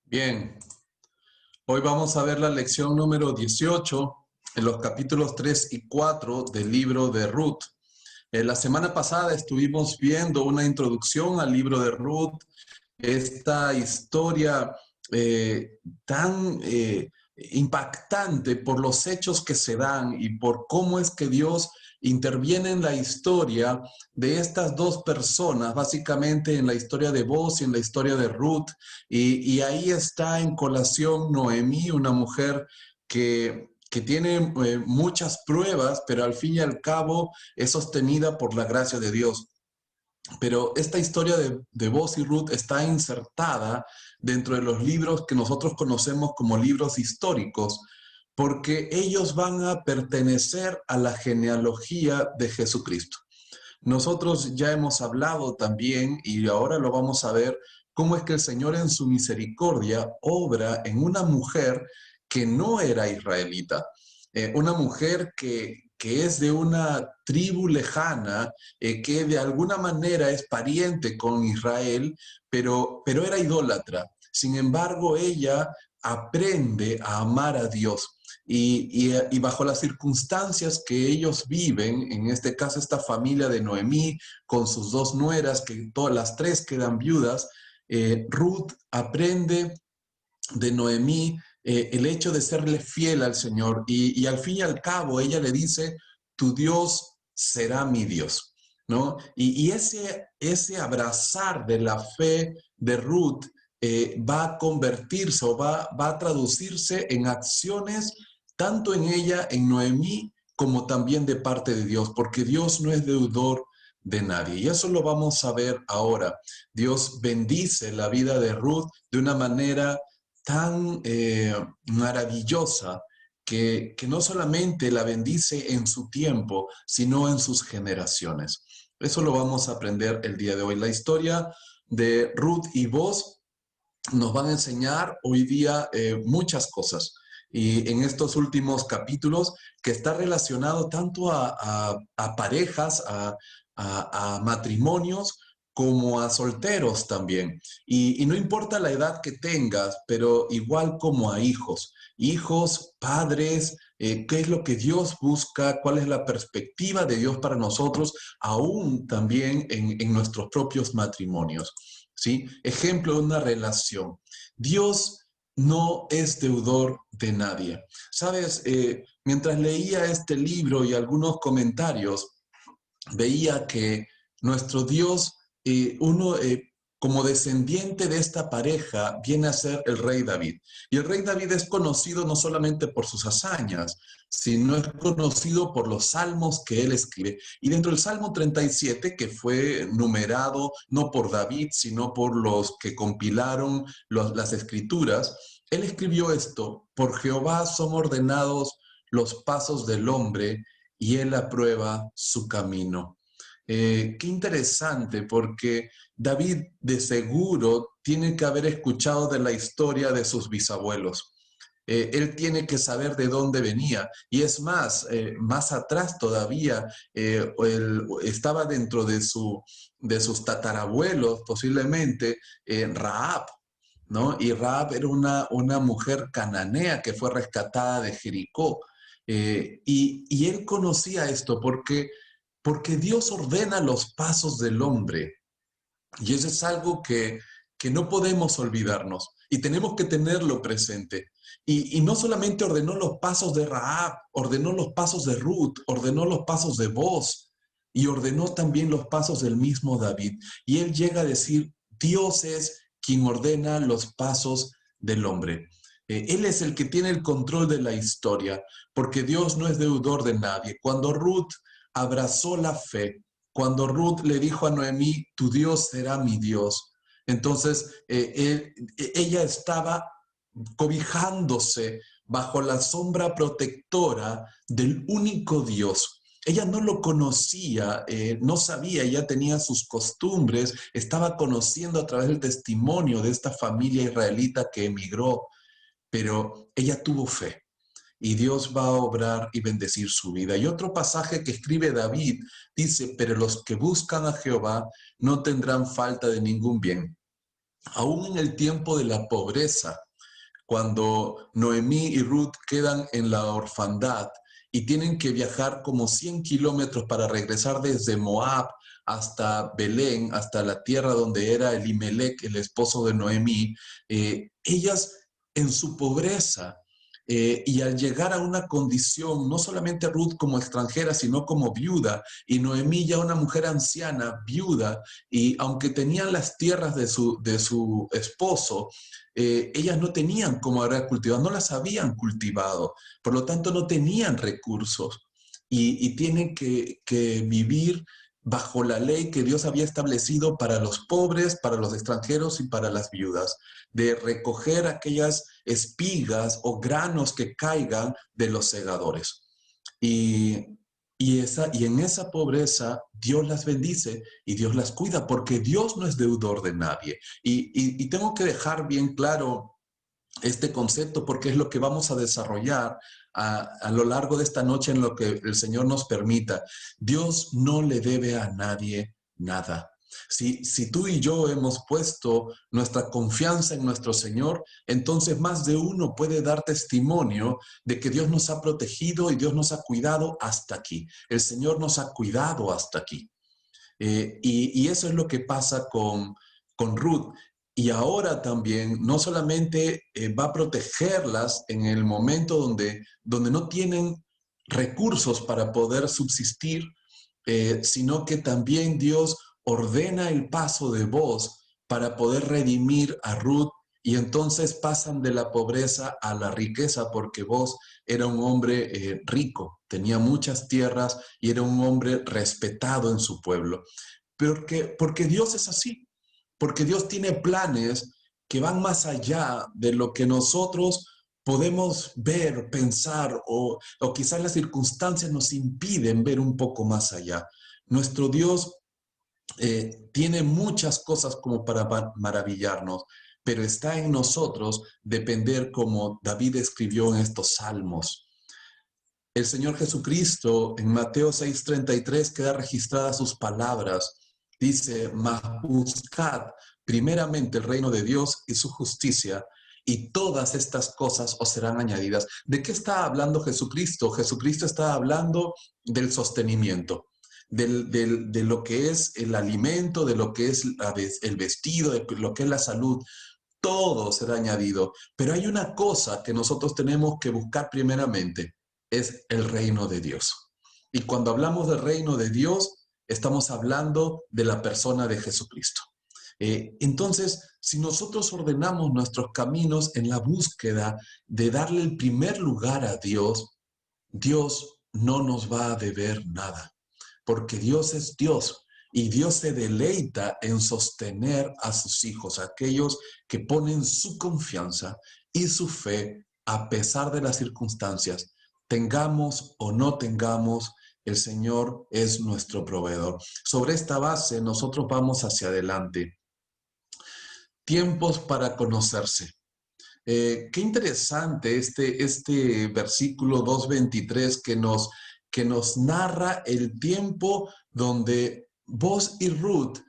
Bien, hoy vamos a ver la lección número 18 en los capítulos 3 y 4 del libro de Ruth. La semana pasada estuvimos viendo una introducción al libro de Ruth, esta historia tan impactante por los hechos que se dan y por cómo es que Dios interviene en la historia de estas dos personas, básicamente en la historia de Boz y en la historia de Ruth. Y ahí está en colación Noemí, una mujer que tiene muchas pruebas, pero al fin y al cabo es sostenida por la gracia de Dios. Pero esta historia de Boz y Ruth está insertada dentro de los libros que nosotros conocemos como libros históricos, porque ellos van a pertenecer a la genealogía de Jesucristo. Nosotros ya hemos hablado también, y ahora lo vamos a ver, cómo es que el Señor en su misericordia obra en una mujer que no era israelita, una mujer que es de una tribu lejana, que de alguna manera es pariente con Israel, pero era idólatra. Sin embargo, ella aprende a amar a Dios. Y bajo las circunstancias que ellos viven, en este caso esta familia de Noemí, con sus dos nueras, que todas las tres quedan viudas, Ruth aprende de Noemí el hecho de serle fiel al Señor y al fin y al cabo ella le dice, tu Dios será mi Dios, ¿no? Y ese abrazar de la fe de Ruth va a convertirse o va a traducirse en acciones tanto en ella, en Noemí, como también de parte de Dios, porque Dios no es deudor de nadie. Y eso lo vamos a ver ahora. Dios bendice la vida de Ruth de una manera tan maravillosa que no solamente la bendice en su tiempo, sino en sus generaciones. Eso lo vamos a aprender el día de hoy. La historia de Ruth y Boz nos van a enseñar hoy día muchas cosas. Y en estos últimos capítulos, que está relacionado tanto a parejas, a matrimonios, como a solteros también. Y no importa la edad que tengas, pero igual como a hijos, padres, qué es lo que Dios busca, cuál es la perspectiva de Dios para nosotros, aún también en nuestros propios matrimonios. ¿Sí? Ejemplo de una relación. Dios no es deudor de nadie. Sabes, mientras leía este libro y algunos comentarios, veía que nuestro Dios, como descendiente de esta pareja, viene a ser el rey David. Y el rey David es conocido no solamente por sus hazañas, sino es conocido por los salmos que él escribe. Y dentro del Salmo 37, que fue numerado no por David, sino por los que compilaron las escrituras, él escribió esto: por Jehová son ordenados los pasos del hombre, y él aprueba su camino. Qué interesante, porque David de seguro tiene que haber escuchado de la historia de sus bisabuelos. Él tiene que saber de dónde venía. Y es más, más atrás todavía, estaba dentro de sus tatarabuelos, posiblemente, Rahab, ¿no? Y Rahab era una mujer cananea que fue rescatada de Jericó. Y él conocía esto porque Dios ordena los pasos del hombre. Y eso es algo que no podemos olvidarnos y tenemos que tenerlo presente. Y no solamente ordenó los pasos de Rahab, ordenó los pasos de Ruth, ordenó los pasos de Boz y ordenó también los pasos del mismo David. Y él llega a decir, Dios es quien ordena los pasos del hombre. Él es el que tiene el control de la historia, porque Dios no es deudor de nadie. Cuando Ruth abrazó la fe, cuando Ruth le dijo a Noemí, tu Dios será mi Dios, entonces ella estaba cobijándose bajo la sombra protectora del único Dios. Ella no lo conocía, no sabía, ella tenía sus costumbres, estaba conociendo a través del testimonio de esta familia israelita que emigró, pero ella tuvo fe y Dios va a obrar y bendecir su vida. Y otro pasaje que escribe David dice, pero los que buscan a Jehová no tendrán falta de ningún bien. aún en el tiempo de la pobreza, cuando Noemí y Ruth quedan en la orfandad y tienen que viajar como 100 kilómetros para regresar desde Moab hasta Belén, hasta la tierra donde era Elimelec, el esposo de Noemí, ellas en su pobreza y al llegar a una condición, no solamente Ruth como extranjera, sino como viuda, y Noemí ya una mujer anciana, viuda, y aunque tenían las tierras de su esposo, ellas no tenían cómo haber cultivado, no las habían cultivado, por lo tanto no tenían recursos y tienen que vivir bajo la ley que Dios había establecido para los pobres, para los extranjeros y para las viudas, de recoger aquellas espigas o granos que caigan de los segadores. Y, y en esa pobreza Dios las bendice y Dios las cuida, porque Dios no es deudor de nadie. Y tengo que dejar bien claro este concepto porque es lo que vamos a desarrollar a lo largo de esta noche en lo que el Señor nos permita. Dios no le debe a nadie nada. Si tú y yo hemos puesto nuestra confianza en nuestro Señor, entonces más de uno puede dar testimonio de que Dios nos ha protegido y Dios nos ha cuidado hasta aquí. El Señor nos ha cuidado hasta aquí. Y eso es lo que pasa con Ruth. Y ahora también no solamente va a protegerlas en el momento donde no tienen recursos para poder subsistir, sino que también Dios ordena el paso de Boaz para poder redimir a Ruth y entonces pasan de la pobreza a la riqueza porque Boaz era un hombre rico, tenía muchas tierras y era un hombre respetado en su pueblo. Porque Dios es así, porque Dios tiene planes que van más allá de lo que nosotros podemos ver, pensar o quizás las circunstancias nos impiden ver un poco más allá. Nuestro Dios tiene muchas cosas como para maravillarnos, pero está en nosotros depender como David escribió en estos salmos. El Señor Jesucristo en Mateo 6:33 queda registradas sus palabras. Dice, mas buscad primeramente el reino de Dios y su justicia, y todas estas cosas os serán añadidas. ¿De qué está hablando Jesucristo? Jesucristo está hablando del sostenimiento, de lo que es el alimento, de lo que es el vestido, de lo que es la salud. Todo será añadido. Pero hay una cosa que nosotros tenemos que buscar primeramente, es el reino de Dios. Y cuando hablamos del reino de Dios, estamos hablando de la persona de Jesucristo. Entonces, si nosotros ordenamos nuestros caminos en la búsqueda de darle el primer lugar a Dios, Dios no nos va a deber nada, porque Dios es Dios y Dios se deleita en sostener a sus hijos, aquellos que ponen su confianza y su fe a pesar de las circunstancias. Tengamos o no tengamos, el Señor es nuestro proveedor. Sobre esta base, nosotros vamos hacia adelante. Tiempos para conocerse. Qué interesante este versículo 2:23 que nos narra el tiempo donde Boaz y Ruth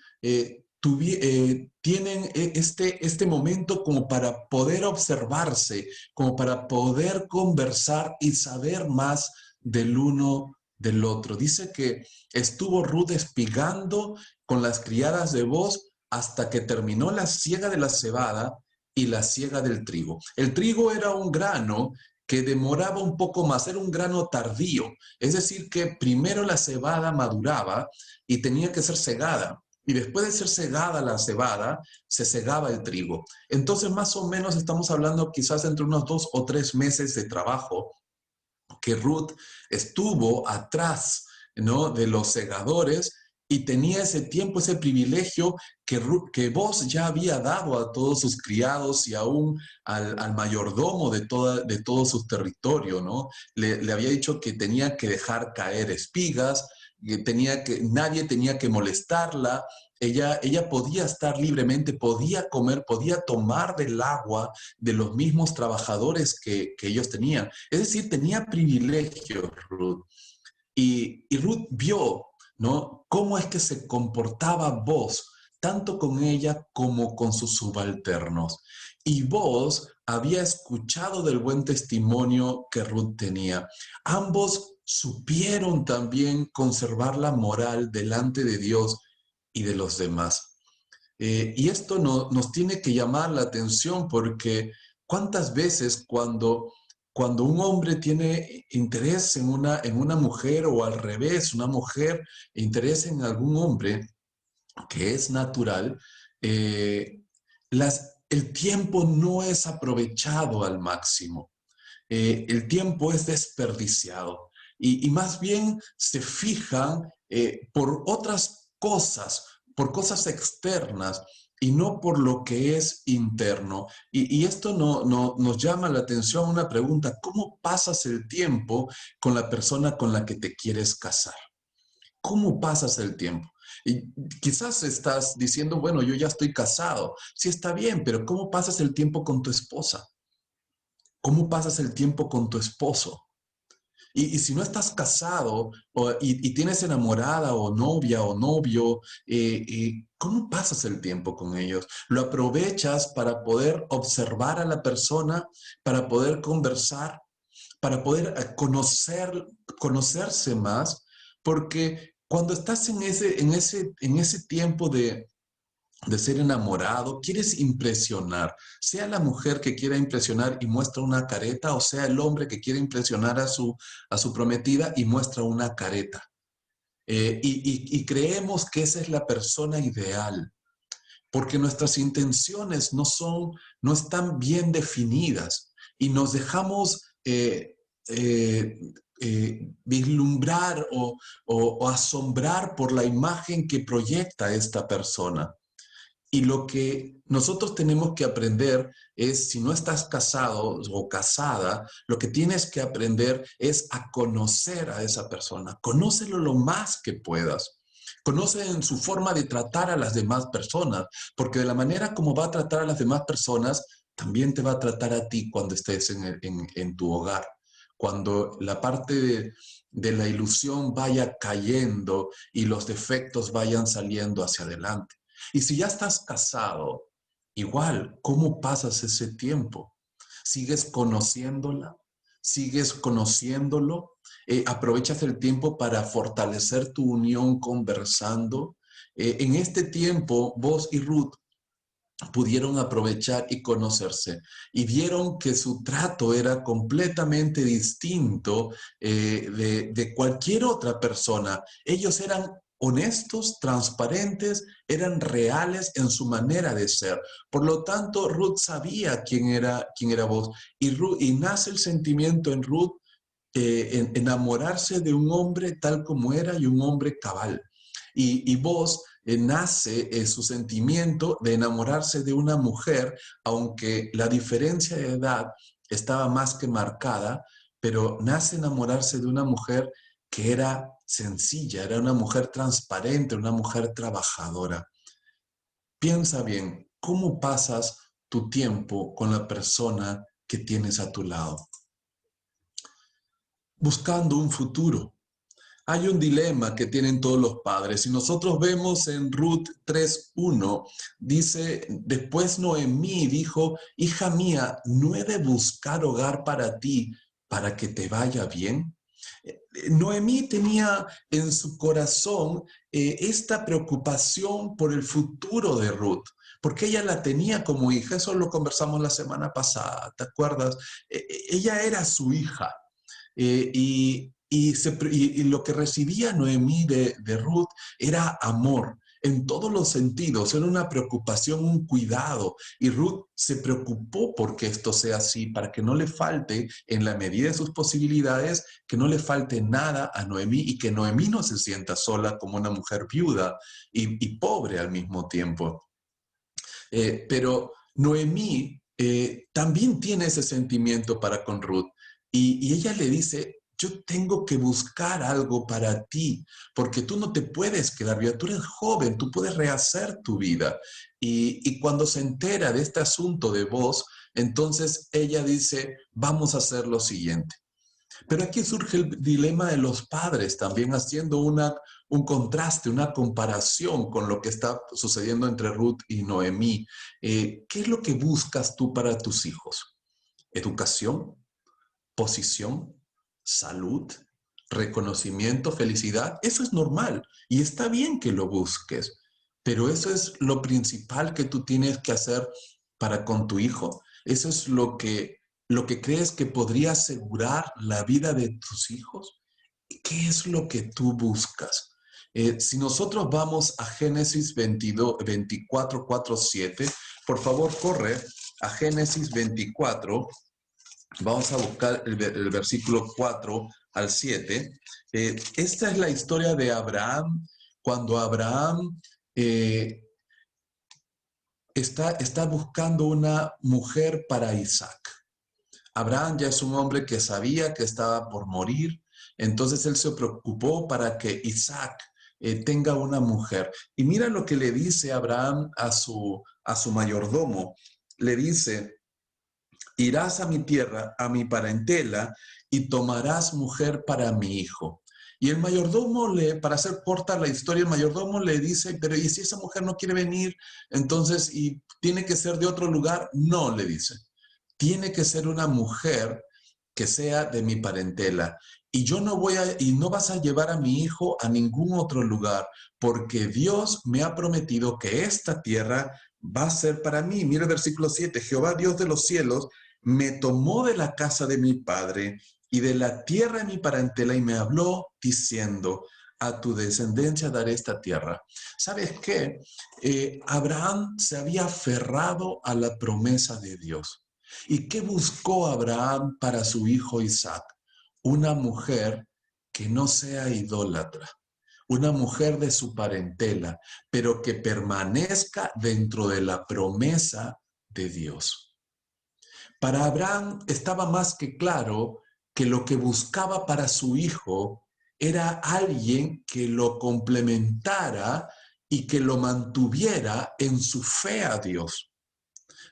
tienen este momento como para poder observarse, como para poder conversar y saber más del uno del otro. Dice que estuvo Ruth espigando con las criadas de Boaz hasta que terminó la siega de la cebada y la siega del trigo. El trigo era un grano que demoraba un poco más, era un grano tardío, es decir, que primero la cebada maduraba y tenía que ser segada, y después de ser segada la cebada, se segaba el trigo. Entonces, más o menos estamos hablando quizás entre unos 2 o 3 meses de trabajo que Ruth estuvo atrás, ¿no?, de los segadores y tenía ese tiempo, ese privilegio que Boaz ya había dado a todos sus criados y aún al mayordomo de todo su territorio, ¿no? Le había dicho que tenía que dejar caer espigas, nadie tenía que molestarla, ella podía estar libremente, podía comer, podía tomar del agua de los mismos trabajadores que ellos tenían. Es decir, tenía privilegio Ruth. Y Ruth vio, ¿no?, cómo es que se comportaba Boaz tanto con ella como con sus subalternos. Y Booz había escuchado del buen testimonio que Ruth tenía. Ambos supieron también conservar la moral delante de Dios y de los demás. Y esto nos tiene que llamar la atención porque cuántas veces cuando un hombre tiene interés en una mujer o al revés, una mujer interés en algún hombre, que es natural, eh, el tiempo no es aprovechado al máximo. El tiempo es desperdiciado y más bien se fijan por otras cosas, por cosas externas y no por lo que es interno. Y esto nos llama la atención una pregunta: ¿cómo pasas el tiempo con la persona con la que te quieres casar? ¿Cómo pasas el tiempo? Y quizás estás diciendo, bueno, yo ya estoy casado. Sí, está bien, pero ¿cómo pasas el tiempo con tu esposa? ¿Cómo pasas el tiempo con tu esposo? Y si no estás casado y tienes enamorada o novia o novio, ¿cómo pasas el tiempo con ellos? ¿Lo aprovechas para poder observar a la persona, para poder conversar, para poder conocerse más? Porque cuando estás en ese tiempo de ser enamorado, quieres impresionar, sea la mujer que quiera impresionar y muestra una careta, o sea el hombre que quiere impresionar a su prometida y muestra una careta. Y creemos que esa es la persona ideal, porque nuestras intenciones no están bien definidas y nos dejamos vislumbrar o asombrar por la imagen que proyecta esta persona. Y lo que nosotros tenemos que aprender es, si no estás casado o casada, lo que tienes que aprender es a conocer a esa persona. Conócelo lo más que puedas. Conoce en su forma de tratar a las demás personas, porque de la manera como va a tratar a las demás personas, también te va a tratar a ti cuando estés en tu hogar. Cuando la parte de la ilusión vaya cayendo y los defectos vayan saliendo hacia adelante. Y si ya estás casado, igual, ¿cómo pasas ese tiempo? ¿Sigues conociéndola? ¿Sigues conociéndolo? ¿Aprovechas el tiempo para fortalecer tu unión conversando? En este tiempo, vos y Ruth pudieron aprovechar y conocerse y vieron que su trato era completamente distinto de cualquier otra persona. Ellos eran honestos, transparentes, eran reales en su manera de ser. Por lo tanto, Ruth sabía quién era vos y nace el sentimiento en Ruth en enamorarse de un hombre tal como era y un hombre cabal. Y vos nace su sentimiento de enamorarse de una mujer, aunque la diferencia de edad estaba más que marcada, pero nace enamorarse de una mujer que era sencilla, era una mujer transparente, una mujer trabajadora. Piensa bien, ¿cómo pasas tu tiempo con la persona que tienes a tu lado? Buscando un futuro. Hay un dilema que tienen todos los padres. Si nosotros vemos en Ruth 3:1, dice, después Noemí dijo, hija mía, ¿no he de buscar hogar para ti para que te vaya bien? Noemí tenía en su corazón esta preocupación por el futuro de Ruth, porque ella la tenía como hija. Eso lo conversamos la semana pasada, ¿te acuerdas? Ella era su hija. Y lo que recibía Noemí de Ruth era amor en todos los sentidos, era una preocupación, un cuidado. Y Ruth se preocupó porque esto sea así, para que no le falte, en la medida de sus posibilidades, que no le falte nada a Noemí y que Noemí no se sienta sola como una mujer viuda y pobre al mismo tiempo. Pero Noemí también tiene ese sentimiento para con Ruth y ella le dice, yo tengo que buscar algo para ti, porque tú no te puedes quedar viva, tú eres joven, tú puedes rehacer tu vida. Y cuando se entera de este asunto de vos, entonces ella dice, vamos a hacer lo siguiente. Pero aquí surge el dilema de los padres, también haciendo un contraste, una comparación con lo que está sucediendo entre Ruth y Noemí. ¿Qué es lo que buscas tú para tus hijos? ¿Educación? ¿Posición? ¿Salud? ¿Reconocimiento? ¿Felicidad? Eso es normal y está bien que lo busques, pero eso es lo principal que tú tienes que hacer para con tu hijo. Eso es lo que crees que podría asegurar la vida de tus hijos. ¿Qué es lo que tú buscas? Si nosotros vamos a Génesis 22, 24, 4, 7, por favor corre a Génesis 24. Vamos a buscar el versículo 4 al 7. Esta es la historia de Abraham, cuando Abraham eh, está buscando una mujer para Isaac. Abraham ya es un hombre que sabía que estaba por morir, entonces él se preocupó para que Isaac tenga una mujer. Y mira lo que le dice Abraham a su mayordomo. Le dice: irás a mi tierra, a mi parentela, y tomarás mujer para mi hijo. Y el mayordomo, para hacer corta la historia, el mayordomo le dice: pero ¿y si esa mujer no quiere venir? Entonces, ¿y tiene que ser de otro lugar? No, le dice. Tiene que ser una mujer que sea de mi parentela. Y yo no voy y no vas a llevar a mi hijo a ningún otro lugar, porque Dios me ha prometido que esta tierra va a ser para mí. Mira el versículo 7. Jehová Dios de los cielos me tomó de la casa de mi padre y de la tierra de mi parentela y me habló diciendo: a tu descendencia daré esta tierra. ¿Sabes qué? Abraham se había aferrado a la promesa de Dios. ¿Y qué buscó Abraham para su hijo Isaac? Una mujer que no sea idólatra, una mujer de su parentela, pero que permanezca dentro de la promesa de Dios. Para Abraham estaba más que claro que lo que buscaba para su hijo era alguien que lo complementara y que lo mantuviera en su fe a Dios.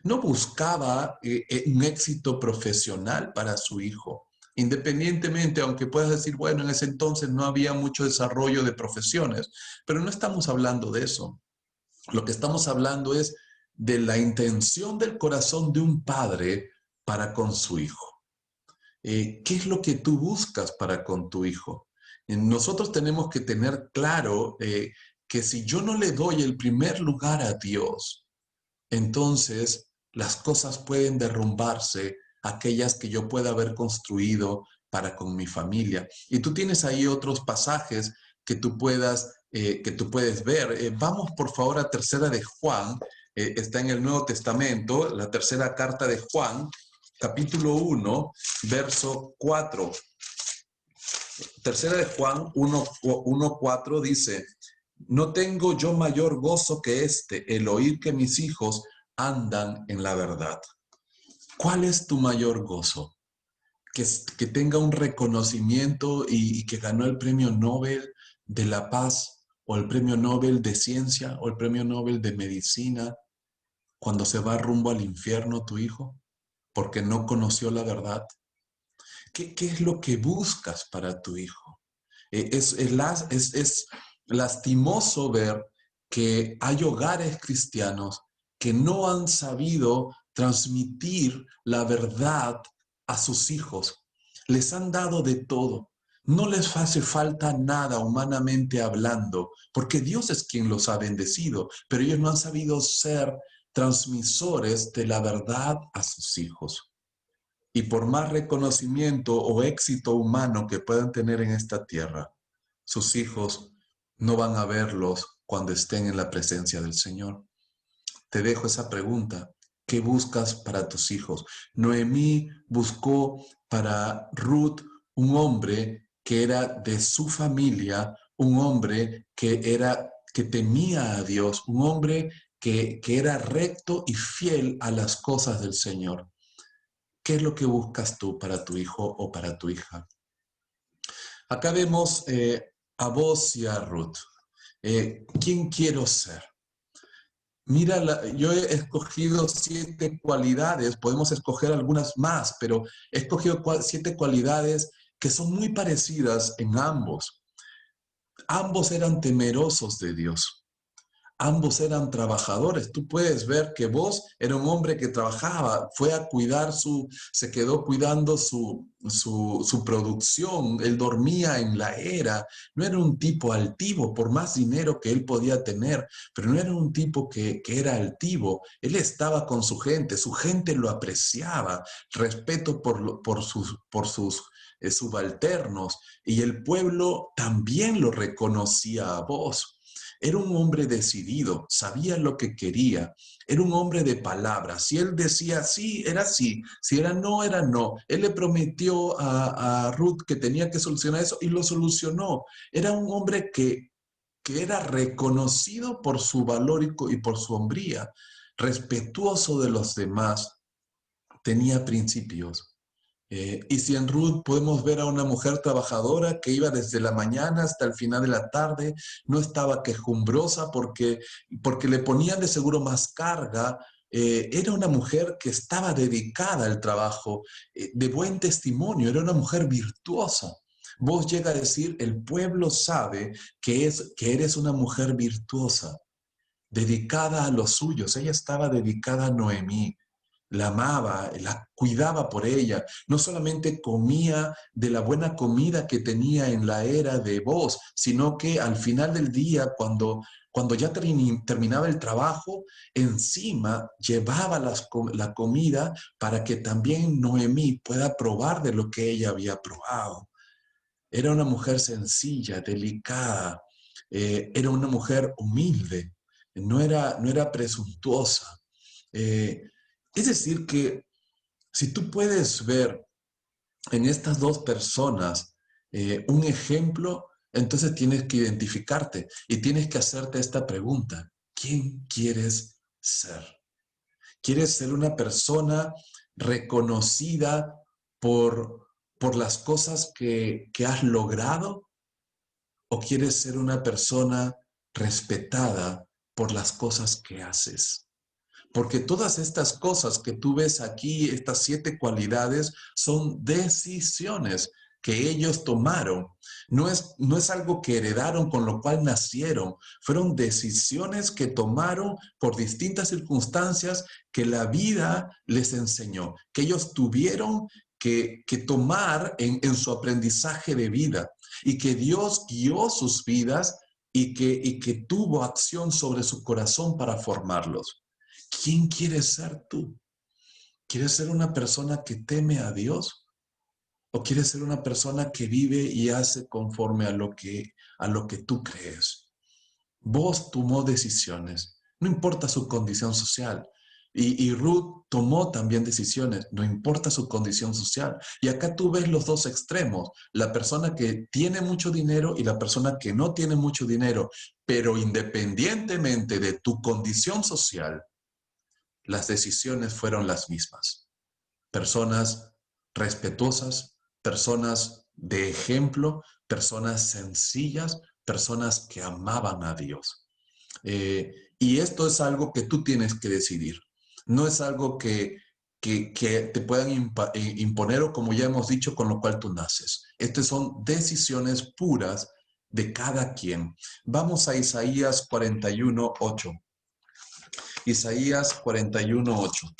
No buscaba un éxito profesional para su hijo. Independientemente, aunque puedas decir, bueno, en ese entonces no había mucho desarrollo de profesiones, pero no estamos hablando de eso. Lo que estamos hablando es de la intención del corazón de un padre para con su hijo. ¿Qué es lo que tú buscas para con tu hijo? Nosotros tenemos que tener claro que si yo no le doy el primer lugar a Dios, entonces las cosas pueden derrumbarse, aquellas que yo pueda haber construido para con mi familia. Y tú tienes ahí otros pasajes que tú puedes ver. Vamos por favor a Tercera de Juan. Está en el Nuevo Testamento, la tercera carta de Juan, capítulo 1, verso 4. Tercera de Juan 1:4 dice: no tengo yo mayor gozo que el oír que mis hijos andan en la verdad. ¿Cuál es tu mayor gozo? Que tenga un reconocimiento y que ganó el premio Nobel de la Paz, o el premio Nobel de Ciencia, o el premio Nobel de Medicina, cuando se va rumbo al infierno tu hijo, porque no conoció la verdad. ¿Qué es lo que buscas para tu hijo? Es lastimoso ver que hay hogares cristianos que no han sabido transmitir la verdad a sus hijos. Les han dado de todo. No les hace falta nada humanamente hablando, porque Dios es quien los ha bendecido, pero ellos no han sabido ser transmisores de la verdad a sus hijos. Y por más reconocimiento o éxito humano que puedan tener en esta tierra, sus hijos no van a verlos cuando estén en la presencia del Señor. Te dejo esa pregunta. ¿Qué buscas para tus hijos? Noemí buscó para Ruth un hombre que era de su familia, un hombre que temía a Dios, un hombre que era recto y fiel a las cosas del Señor. ¿Qué es lo que buscas tú para tu hijo o para tu hija? Acá vemos a vos y a Ruth. ¿Quién quiero ser? Mira, yo he escogido 7 cualidades, podemos escoger algunas más, pero he escogido 7 cualidades que son muy parecidas en ambos. Ambos eran temerosos de Dios. Ambos eran trabajadores. Tú puedes ver que vos era un hombre que trabajaba, fue a cuidar se quedó cuidando su producción. Él dormía en la era. No era un tipo altivo, por más dinero que él podía tener, pero no era un tipo que era altivo. Él estaba con su gente lo apreciaba, respeto por sus subalternos, y el pueblo también lo reconocía a vos. Era un hombre decidido, sabía lo que quería, era un hombre de palabras. Si él decía sí, era sí, si era no, era no. Él le prometió a Ruth que tenía que solucionar eso y lo solucionó. Era un hombre que era reconocido por su valor y por su hombría, respetuoso de los demás, tenía principios. Y si en Ruth podemos ver a una mujer trabajadora que iba desde la mañana hasta el final de la tarde, no estaba quejumbrosa porque le ponían de seguro más carga. Era una mujer que estaba dedicada al trabajo, de buen testimonio, era una mujer virtuosa. Vos llega a decir, el pueblo sabe que eres una mujer virtuosa, dedicada a los suyos. Ella estaba dedicada a Noemí, la amaba, la cuidaba por ella. No solamente comía de la buena comida que tenía en la era de Boz, sino que al final del día, cuando ya terminaba el trabajo, encima llevaba la comida para que también Noemí pueda probar de lo que ella había probado. Era una mujer sencilla, delicada, era una mujer humilde, no era presuntuosa. Eh, es decir, que si tú puedes ver en estas dos personas un ejemplo, entonces tienes que identificarte y tienes que hacerte esta pregunta: ¿quién quieres ser? ¿Quieres ser una persona reconocida por las cosas que has logrado? ¿O quieres ser una persona respetada por las cosas que haces? Porque todas estas cosas que tú ves aquí, estas 7 cualidades, son decisiones que ellos tomaron. No es algo que heredaron, con lo cual nacieron. Fueron decisiones que tomaron por distintas circunstancias que la vida les enseñó, que ellos tuvieron que tomar en su aprendizaje de vida, y que Dios guió sus vidas y que tuvo acción sobre su corazón para formarlos. ¿Quién quieres ser tú? ¿Quieres ser una persona que teme a Dios? ¿O quieres ser una persona que vive y hace conforme a lo que tú crees? Vos tomó decisiones, no importa su condición social. Y Ruth tomó también decisiones, no importa su condición social. Y acá tú ves los dos extremos, la persona que tiene mucho dinero y la persona que no tiene mucho dinero. Pero independientemente de tu condición social, las decisiones fueron las mismas. Personas respetuosas, personas de ejemplo, personas sencillas, personas que amaban a Dios. Y esto es algo que tú tienes que decidir. No es algo que te puedan imponer, o como ya hemos dicho, con lo cual tú naces. Estas son decisiones puras de cada quien. Vamos a Isaías 41:8. Isaías 41:8.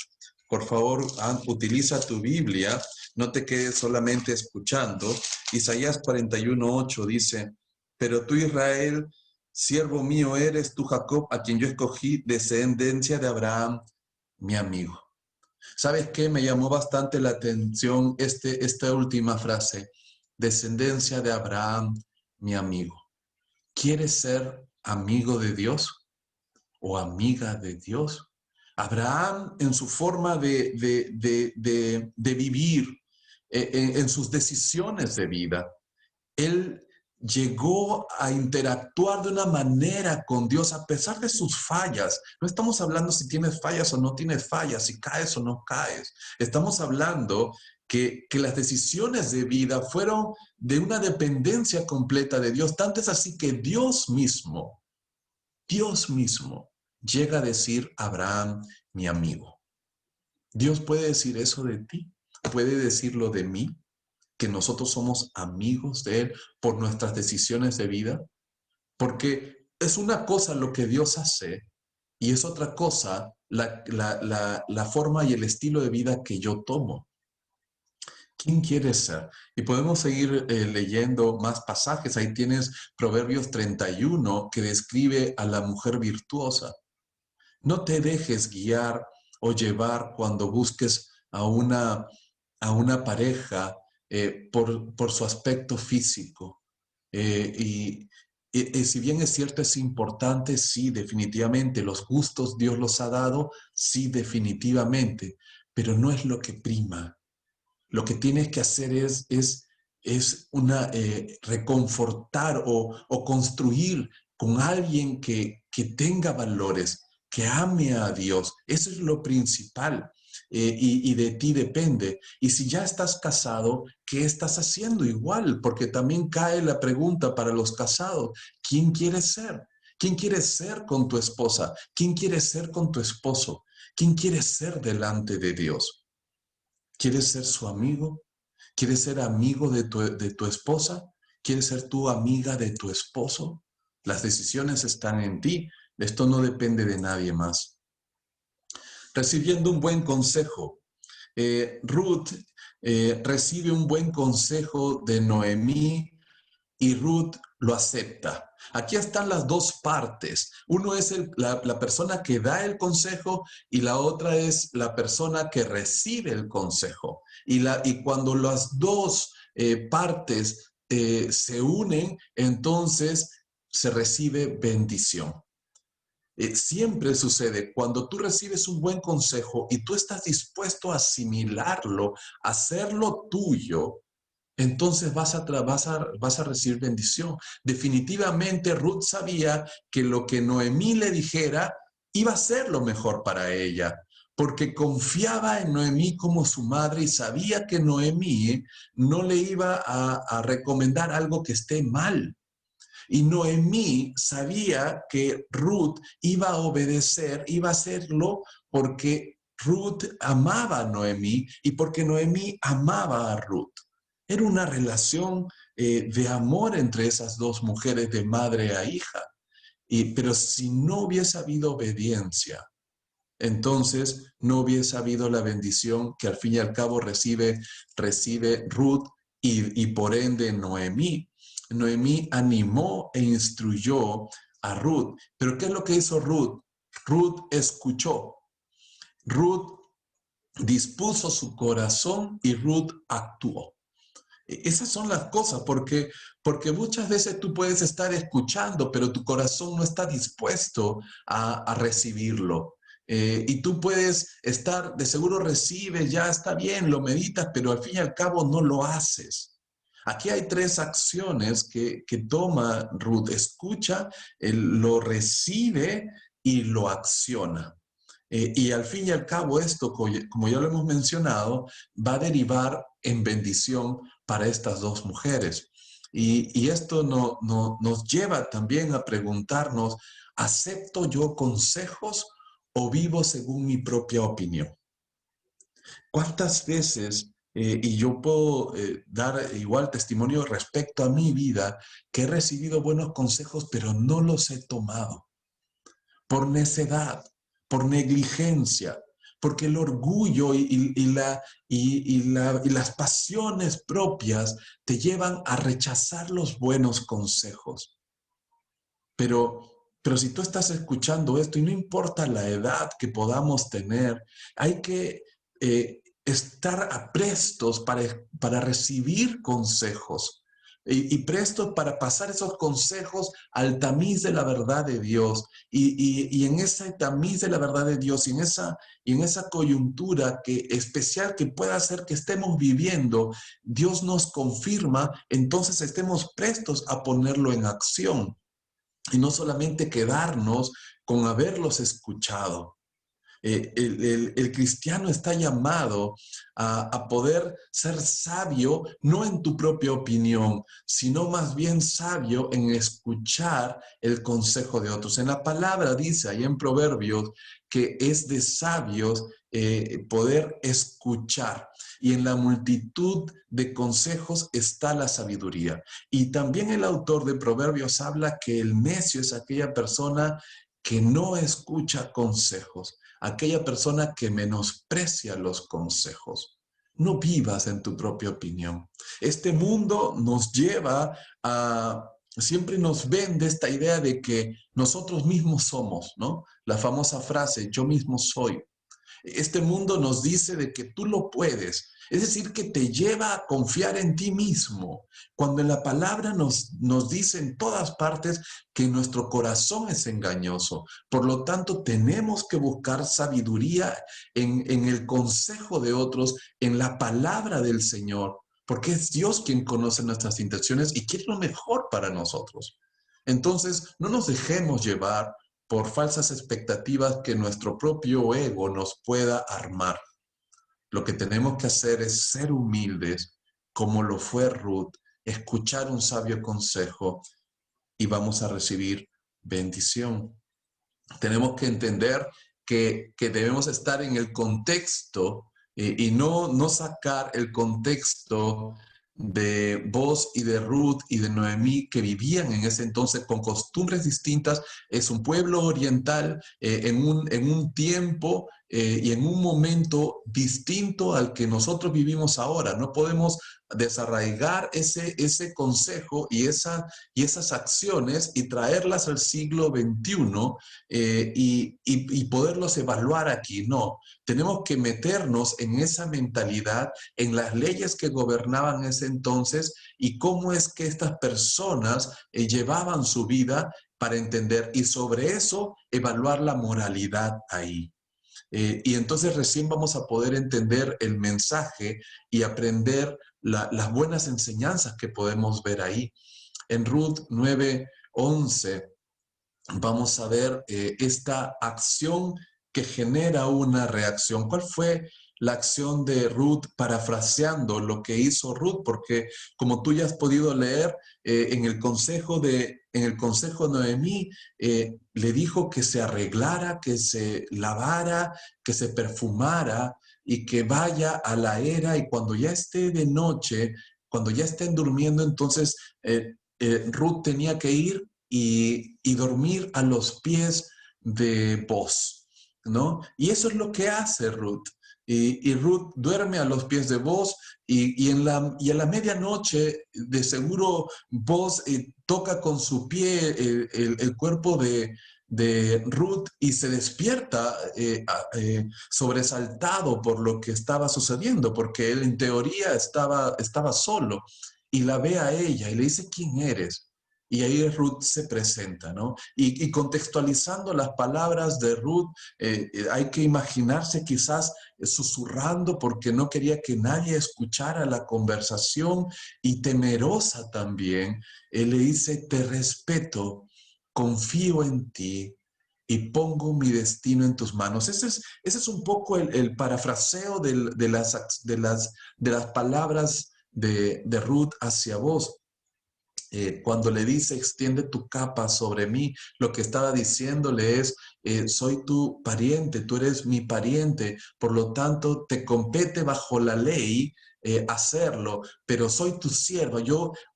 Por favor, utiliza tu Biblia, no te quedes solamente escuchando. Isaías 41:8 dice: pero tú, Israel, siervo mío eres, tú, Jacob, a quien yo escogí, descendencia de Abraham, mi amigo. ¿Sabes qué? Me llamó bastante la atención esta última frase: descendencia de Abraham, mi amigo. ¿Quieres ser amigo de Dios o amiga de Dios? Abraham, en su forma de vivir, en sus decisiones de vida, él llegó a interactuar de una manera con Dios a pesar de sus fallas. No estamos hablando si tienes fallas o no tienes fallas, si caes o no caes. Estamos hablando que las decisiones de vida fueron de una dependencia completa de Dios. Tanto es así que Dios mismo llega a decir: Abraham, mi amigo. Dios puede decir eso de ti, puede decirlo de mí. que nosotros somos amigos de Él por nuestras decisiones de vida? Porque es una cosa lo que Dios hace y es otra cosa la forma y el estilo de vida que yo tomo. ¿Quién quieres ser? Y podemos seguir leyendo más pasajes. Ahí tienes Proverbios 31 que describe a la mujer virtuosa. No te dejes guiar o llevar cuando busques a una pareja por su aspecto físico. Y si bien es cierto, es importante, sí, definitivamente, los gustos Dios los ha dado, sí, definitivamente, pero no es lo que prima. Lo que tienes que hacer es reconfortar o construir con alguien que tenga valores, que ame a Dios. Eso es lo principal. Y de ti depende. Y si ya estás casado, ¿qué estás haciendo igual? Porque también cae la pregunta para los casados: ¿quién quieres ser? ¿Quién quieres ser con tu esposa? ¿Quién quieres ser con tu esposo? ¿Quién quieres ser delante de Dios? ¿Quieres ser su amigo? ¿Quieres ser amigo de tu esposa? ¿Quieres ser tu amiga de tu esposo? Las decisiones están en ti. Esto no depende de nadie más. Recibiendo un buen consejo. Ruth recibe un buen consejo de Noemí y Ruth lo acepta. Aquí están las dos partes. Uno es la persona que da el consejo y la otra es la persona que recibe el consejo. Y cuando las dos partes se unen, entonces se recibe bendición. Siempre sucede cuando tú recibes un buen consejo y tú estás dispuesto a asimilarlo, a hacerlo tuyo. Entonces vas a recibir bendición. Definitivamente Ruth sabía que lo que Noemí le dijera iba a ser lo mejor para ella, porque confiaba en Noemí como su madre y sabía que Noemí no le iba a recomendar algo que esté mal. Y Noemí sabía que Ruth iba a obedecer, iba a hacerlo porque Ruth amaba a Noemí y porque Noemí amaba a Ruth. Era una relación de amor entre esas dos mujeres, de madre a hija. Pero si no hubiese habido obediencia, entonces no hubiese habido la bendición que al fin y al cabo recibe Ruth y por ende Noemí. Noemí animó e instruyó a Ruth. Pero ¿qué es lo que hizo Ruth? Ruth escuchó. Ruth dispuso su corazón y Ruth actuó. Esas son las cosas, porque muchas veces tú puedes estar escuchando, pero tu corazón no está dispuesto a recibirlo. Y tú puedes estar, de seguro recibes, ya está bien, lo meditas, pero al fin y al cabo no lo haces. Aquí hay tres acciones que toma Ruth: escucha, lo recibe y lo acciona. Y al fin y al cabo esto, como ya lo hemos mencionado, va a derivar en bendición para estas dos mujeres. Y esto nos lleva también a preguntarnos: ¿acepto yo consejos o vivo según mi propia opinión? ¿Cuántas veces, y yo puedo dar igual testimonio respecto a mi vida, que he recibido buenos consejos, pero no los he tomado por necedad, por negligencia, porque el orgullo y las pasiones propias te llevan a rechazar los buenos consejos? Pero si tú estás escuchando esto, y no importa la edad que podamos tener, hay que estar aprestos para recibir consejos y prestos para pasar esos consejos al tamiz de la verdad de Dios. Y en ese tamiz de la verdad de Dios, y en esa coyuntura especial que pueda hacer que estemos viviendo, Dios nos confirma, entonces estemos prestos a ponerlo en acción. Y no solamente quedarnos con haberlos escuchado. El cristiano está llamado a poder ser sabio, no en tu propia opinión, sino más bien sabio en escuchar el consejo de otros. En la palabra dice ahí en Proverbios que es de sabios poder escuchar. Y en la multitud de consejos está la sabiduría. Y también el autor de Proverbios habla que el necio es aquella persona que no escucha consejos, aquella persona que menosprecia los consejos. No vivas en tu propia opinión. Este mundo nos lleva a, siempre nos vende esta idea de que nosotros mismos somos, ¿no? La famosa frase, yo mismo soy. Este mundo nos dice de que tú lo puedes, es decir, que te lleva a confiar en ti mismo, cuando en la palabra nos dice en todas partes que nuestro corazón es engañoso. Por lo tanto, tenemos que buscar sabiduría en el consejo de otros, en la palabra del Señor, porque es Dios quien conoce nuestras intenciones y quiere lo mejor para nosotros. Entonces, no nos dejemos llevar por falsas expectativas que nuestro propio ego nos pueda armar. Lo que tenemos que hacer es ser humildes, como lo fue Ruth, escuchar un sabio consejo y vamos a recibir bendición. Tenemos que entender que debemos estar en el contexto y no sacar el contexto de Boz y de Ruth y de Noemí que vivían en ese entonces con costumbres distintas. Es un pueblo oriental en un tiempo y en un momento distinto al que nosotros vivimos ahora. No podemos desarraigar ese consejo y esas acciones y traerlas al siglo XXI y poderlos evaluar aquí. No, tenemos que meternos en esa mentalidad, en las leyes que gobernaban ese entonces y cómo es que estas personas llevaban su vida para entender y sobre eso evaluar la moralidad ahí. Y entonces recién vamos a poder entender el mensaje y aprender las buenas enseñanzas que podemos ver ahí. En Ruth 9:11 vamos a ver esta acción que genera una reacción. ¿Cuál fue la acción de Ruth parafraseando lo que hizo Ruth? Porque como tú ya has podido leer en el consejo de Noemí, le dijo que se arreglara, que se lavara, que se perfumara y que vaya a la era y cuando ya esté de noche, cuando ya estén durmiendo, entonces Ruth tenía que ir y dormir a los pies de Boz, ¿no? Y eso es lo que hace Ruth. Y Ruth duerme a los pies de Boz y en la medianoche de seguro Boz toca con su pie el cuerpo de Ruth y se despierta sobresaltado por lo que estaba sucediendo, porque él en teoría estaba solo y la ve a ella y le dice, ¿quién eres? Y ahí Ruth se presenta, ¿no? Y contextualizando las palabras de Ruth, hay que imaginarse quizás susurrando porque no quería que nadie escuchara la conversación y temerosa también. Él le dice, te respeto, confío en ti y pongo mi destino en tus manos. Ese es un poco el parafraseo de las palabras de Ruth hacia vos. Cuando le dice, extiende tu capa sobre mí, lo que estaba diciéndole es, soy tu pariente, tú eres mi pariente, por lo tanto, te compete bajo la ley hacerlo, pero soy tu sierva.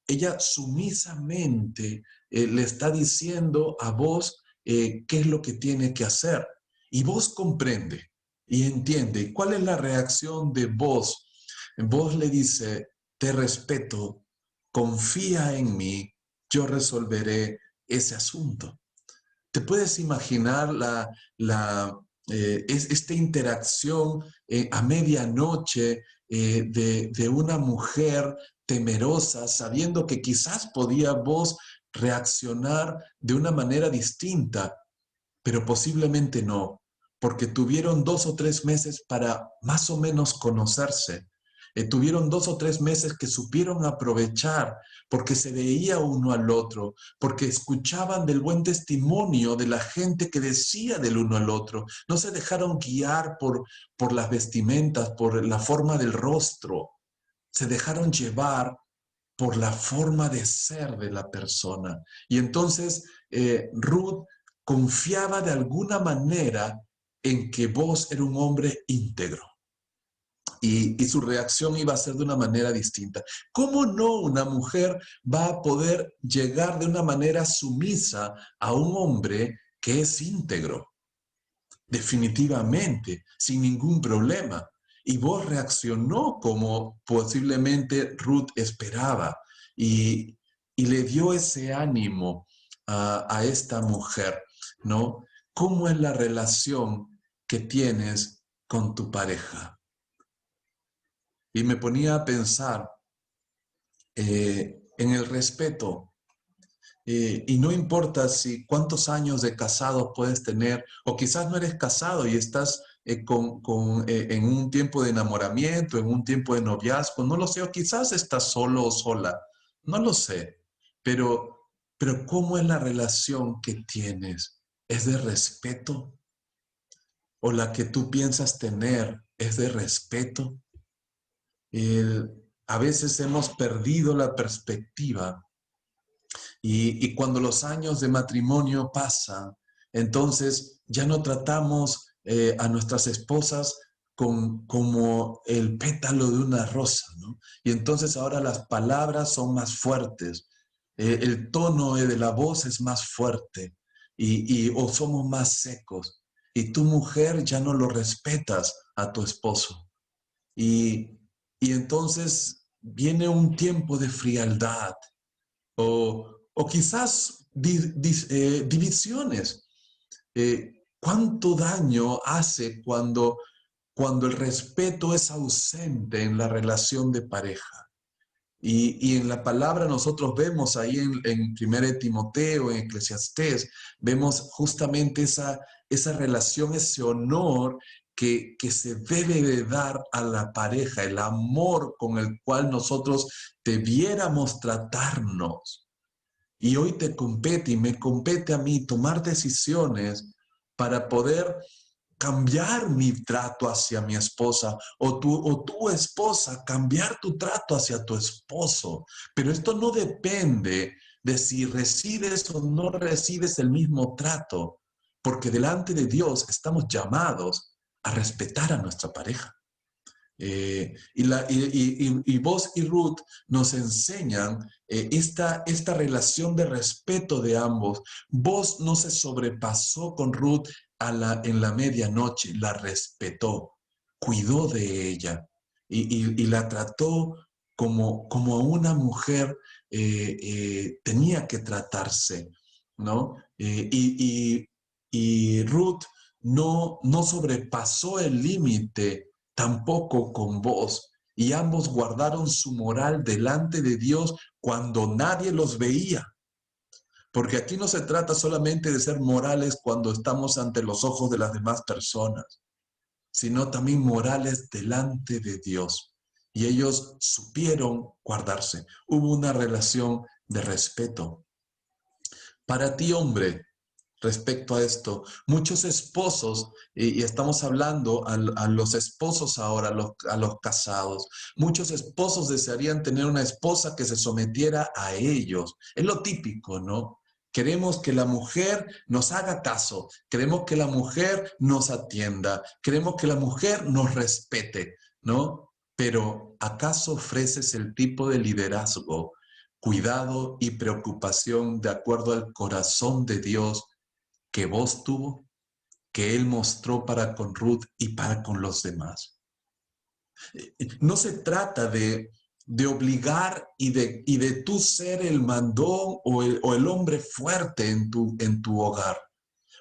Ella sumisamente le está diciendo a vos qué es lo que tiene que hacer. Y vos comprende y entiende. ¿Cuál es la reacción de vos? Vos le dice, te respeto, confía en mí, yo resolveré ese asunto. ¿Te puedes imaginar esta interacción a medianoche de una mujer temerosa, sabiendo que quizás podía vos reaccionar de una manera distinta, pero posiblemente no, porque tuvieron 2 o 3 meses para más o menos conocerse. Tuvieron 2 o 3 meses que supieron aprovechar porque se veía uno al otro, porque escuchaban del buen testimonio de la gente que decía del uno al otro. No se dejaron guiar por las vestimentas, por la forma del rostro. Se dejaron llevar por la forma de ser de la persona. Y entonces Ruth confiaba de alguna manera en que vos eras un hombre íntegro. Y su reacción iba a ser de una manera distinta. ¿Cómo no una mujer va a poder llegar de una manera sumisa a un hombre que es íntegro? Definitivamente, sin ningún problema. Y vos reaccionó como posiblemente Ruth esperaba y le dio ese ánimo a esta mujer, ¿no? ¿Cómo es la relación que tienes con tu pareja? Y me ponía a pensar en el respeto. Y no importa si cuántos años de casado puedes tener, o quizás no eres casado y estás en un tiempo de enamoramiento, en un tiempo de noviazgo, no lo sé, o quizás estás solo o sola, no lo sé, pero ¿cómo es la relación que tienes? ¿Es de respeto? ¿O la que tú piensas tener es de respeto? El, a veces hemos perdido la perspectiva y cuando los años de matrimonio pasan, entonces ya no tratamos a nuestras esposas como el pétalo de una rosa, ¿no? Y entonces ahora las palabras son más fuertes, el tono de la voz es más fuerte o somos más secos. Y tu mujer ya no lo respetas a tu esposo. Y, y entonces viene un tiempo de frialdad o quizás divisiones. ¿Cuánto daño hace cuando el respeto es ausente en la relación de pareja? Y en la palabra nosotros vemos ahí en 1 Timoteo, en Eclesiastés, vemos justamente esa relación, ese honor que se debe de dar a la pareja, el amor con el cual nosotros debiéramos tratarnos. Y hoy te compete y me compete a mí tomar decisiones para poder cambiar mi trato hacia mi esposa o tu esposa cambiar tu trato hacia tu esposo. Pero esto no depende de si recibes o no recibes el mismo trato, porque delante de Dios estamos llamados a respetar a nuestra pareja. Y vos y Ruth nos enseñan esta relación de respeto de ambos. Vos no se sobrepasó con Ruth en la medianoche, la respetó, cuidó de ella y la trató como una mujer tenía que tratarse, ¿no? Y Ruth no sobrepasó el límite tampoco con vos, y ambos guardaron su moral delante de Dios cuando nadie los veía. Porque aquí no se trata solamente de ser morales cuando estamos ante los ojos de las demás personas, sino también morales delante de Dios. Y ellos supieron guardarse. Hubo una relación de respeto. Para ti, hombre, respecto a esto, muchos esposos, y estamos hablando a los esposos ahora, a los casados, muchos esposos desearían tener una esposa que se sometiera a ellos. Es lo típico, ¿no? Queremos que la mujer nos haga caso, queremos que la mujer nos atienda, queremos que la mujer nos respete, ¿no? Pero ¿acaso ofreces el tipo de liderazgo, cuidado y preocupación de acuerdo al corazón de Dios que vos tuvo, que Él mostró para con Ruth y para con los demás? No se trata de obligar y de tú ser el mandón o el hombre fuerte en tu hogar.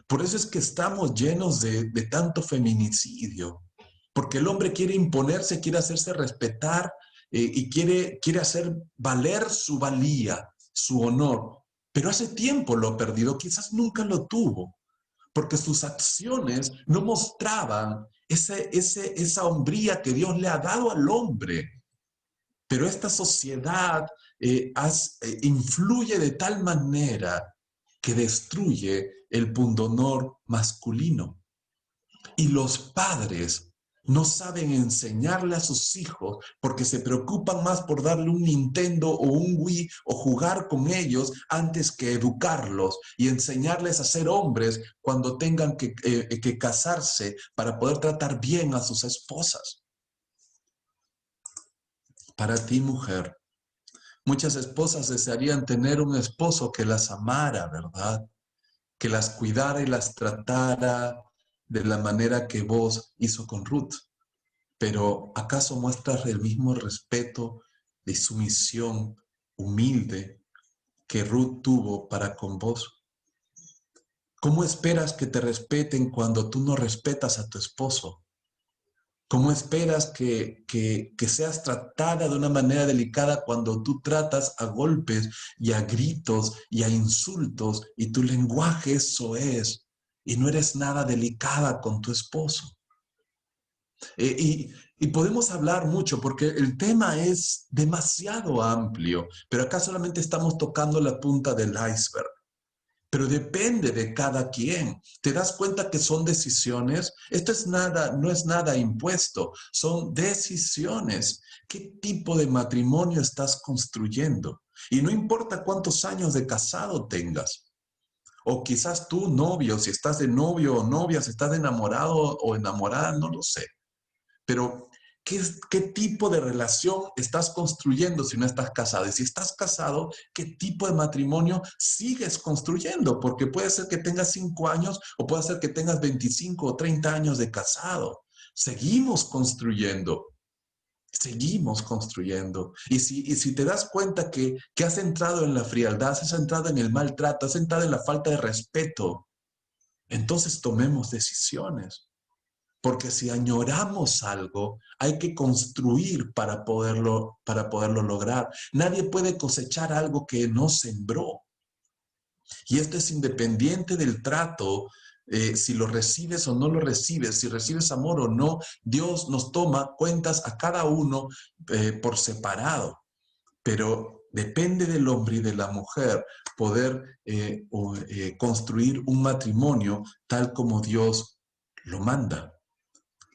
Por eso es que estamos llenos de tanto feminicidio, porque el hombre quiere imponerse, quiere hacerse respetar y quiere hacer valer su valía, su honor, pero hace tiempo lo ha perdido, quizás nunca lo tuvo, porque sus acciones no mostraban esa hombría que Dios le ha dado al hombre. Pero esta sociedad influye de tal manera que destruye el pundonor masculino. Y los padres No saben enseñarle a sus hijos porque se preocupan más por darle un Nintendo o un Wii o jugar con ellos antes que educarlos y enseñarles a ser hombres cuando tengan que casarse para poder tratar bien a sus esposas. Para ti, mujer, muchas esposas desearían tener un esposo que las amara, ¿verdad? Que las cuidara y las tratara de la manera que vos hizo con Ruth. Pero ¿acaso muestras el mismo respeto y sumisión humilde que Ruth tuvo para con vos? ¿Cómo esperas que te respeten cuando tú no respetas a tu esposo? ¿Cómo esperas que seas tratada de una manera delicada cuando tú tratas a golpes y a gritos y a insultos y tu lenguaje eso es y no eres nada delicada con tu esposo? Y podemos hablar mucho porque el tema es demasiado amplio, pero acá solamente estamos tocando la punta del iceberg. Pero depende de cada quien. ¿Te das cuenta que son decisiones? Esto es nada, no es nada impuesto, son decisiones. ¿Qué tipo de matrimonio estás construyendo? Y no importa cuántos años de casado tengas. O quizás tú, novio, si estás de novio o novia, si estás de enamorado o enamorada, no lo sé. Pero, ¿qué tipo de relación estás construyendo si no estás casado? Y si estás casado, ¿qué tipo de matrimonio sigues construyendo? Porque puede ser que tengas 5 años o puede ser que tengas 25 o 30 años de casado. Seguimos construyendo. Seguimos construyendo. Y si te das cuenta que has entrado en la frialdad, has entrado en el maltrato, has entrado en la falta de respeto, entonces tomemos decisiones. Porque si añoramos algo, hay que construir para poderlo lograr. Nadie puede cosechar algo que no sembró. Y esto es independiente del trato, si lo recibes o no lo recibes, si recibes amor o no. Dios nos toma cuentas a cada uno por separado. Pero depende del hombre y de la mujer poder construir un matrimonio tal como Dios lo manda.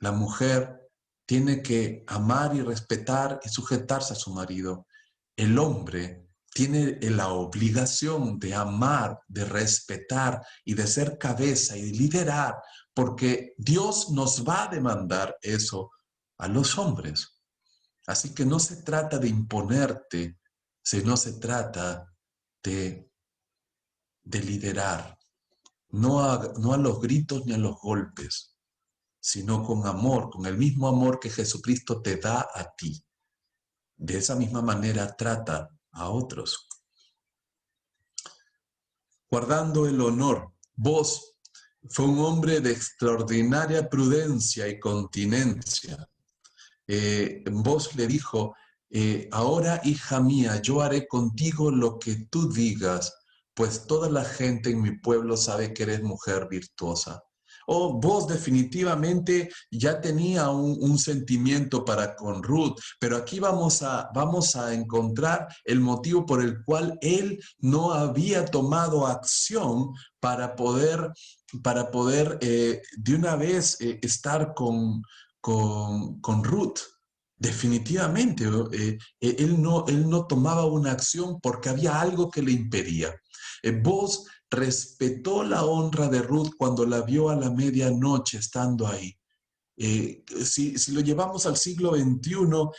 La mujer tiene que amar y respetar y sujetarse a su marido. El hombre tiene la obligación de amar, de respetar y de ser cabeza y de liderar, porque Dios nos va a demandar eso a los hombres. Así que no se trata de imponerte, sino se trata de, de liderar, no a los gritos ni a los golpes, sino con amor, con el mismo amor que Jesucristo te da a ti. De esa misma manera trata a otros. Guardando el honor, vos fue un hombre de extraordinaria prudencia y continencia. Vos le dijo, ahora hija mía, yo haré contigo lo que tú digas, pues toda la gente en mi pueblo sabe que eres mujer virtuosa. Oh, vos definitivamente ya tenía un sentimiento para con Ruth, pero aquí vamos a encontrar el motivo por el cual él no había tomado acción para poder de una vez estar con Ruth. Definitivamente, él no tomaba una acción porque había algo que le impedía. Vos respetó la honra de Ruth cuando la vio a la medianoche estando ahí. Si lo llevamos al siglo XXI,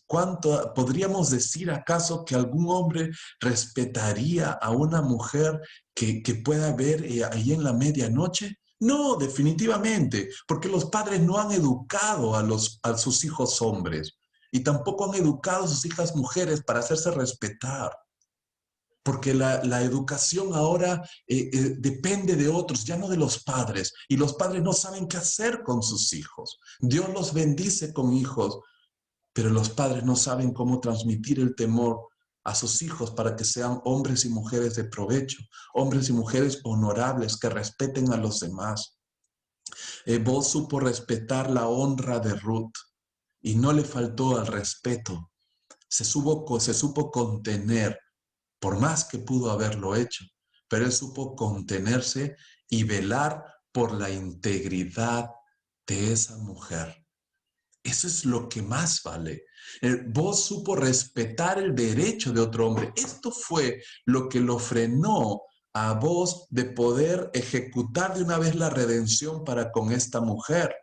¿cuánto podríamos decir acaso que algún hombre respetaría a una mujer que pueda ver ahí en la medianoche? No, definitivamente, porque los padres no han educado a sus hijos hombres y tampoco han educado a sus hijas mujeres para hacerse respetar. Porque la educación ahora depende de otros, ya no de los padres. Y los padres no saben qué hacer con sus hijos. Dios los bendice con hijos, pero los padres no saben cómo transmitir el temor a sus hijos para que sean hombres y mujeres de provecho, hombres y mujeres honorables que respeten a los demás. Vos supo respetar la honra de Ruth y no le faltó al respeto. Se supo contener por más que pudo haberlo hecho, pero él supo contenerse y velar por la integridad de esa mujer. Eso es lo que más vale. Vos supo respetar el derecho de otro hombre. Esto fue lo que lo frenó a vos de poder ejecutar de una vez la redención para con esta mujer.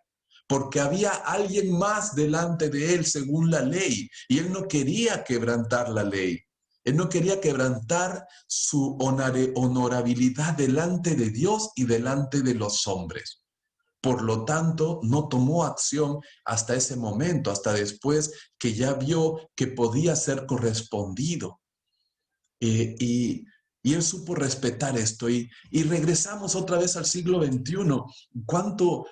Porque había alguien más delante de él según la ley y él no quería quebrantar la ley. Él no quería quebrantar su honorabilidad delante de Dios y delante de los hombres. Por lo tanto, no tomó acción hasta ese momento, hasta después que ya vio que podía ser correspondido. Y él supo respetar esto. Y regresamos otra vez al siglo XXI. ¿Cuánto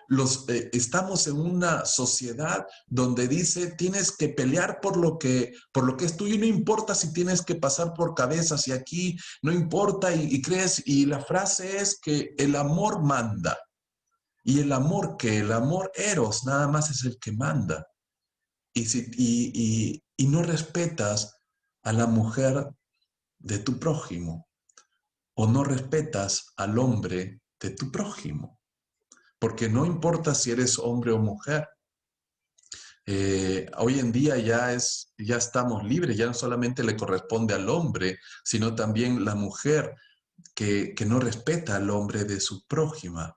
estamos en una sociedad donde dice tienes que pelear por lo que es tuyo y no importa si tienes que pasar por cabezas y aquí no importa y crees? Y la frase es que el amor manda. Y el amor eros, nada más es el que manda. Y no respetas a la mujer de tu prójimo o no respetas al hombre de tu prójimo. Porque no importa si eres hombre o mujer. Hoy en día ya estamos libres, ya no solamente le corresponde al hombre, sino también la mujer que no respeta al hombre de su prójima.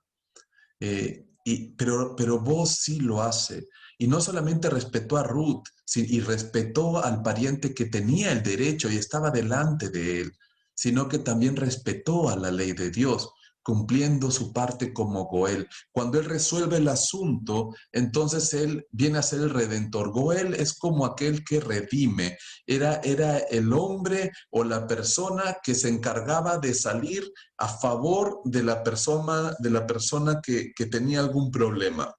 Pero vos sí lo hace. Y no solamente respetó a Ruth, y respetó al pariente que tenía el derecho y estaba delante de él, sino que también respetó a la ley de Dios, cumpliendo su parte como Goel. Cuando él resuelve el asunto, entonces él viene a ser el redentor. Goel es como aquel que redime. Era el hombre o la persona que se encargaba de salir a favor de la persona que tenía algún problema.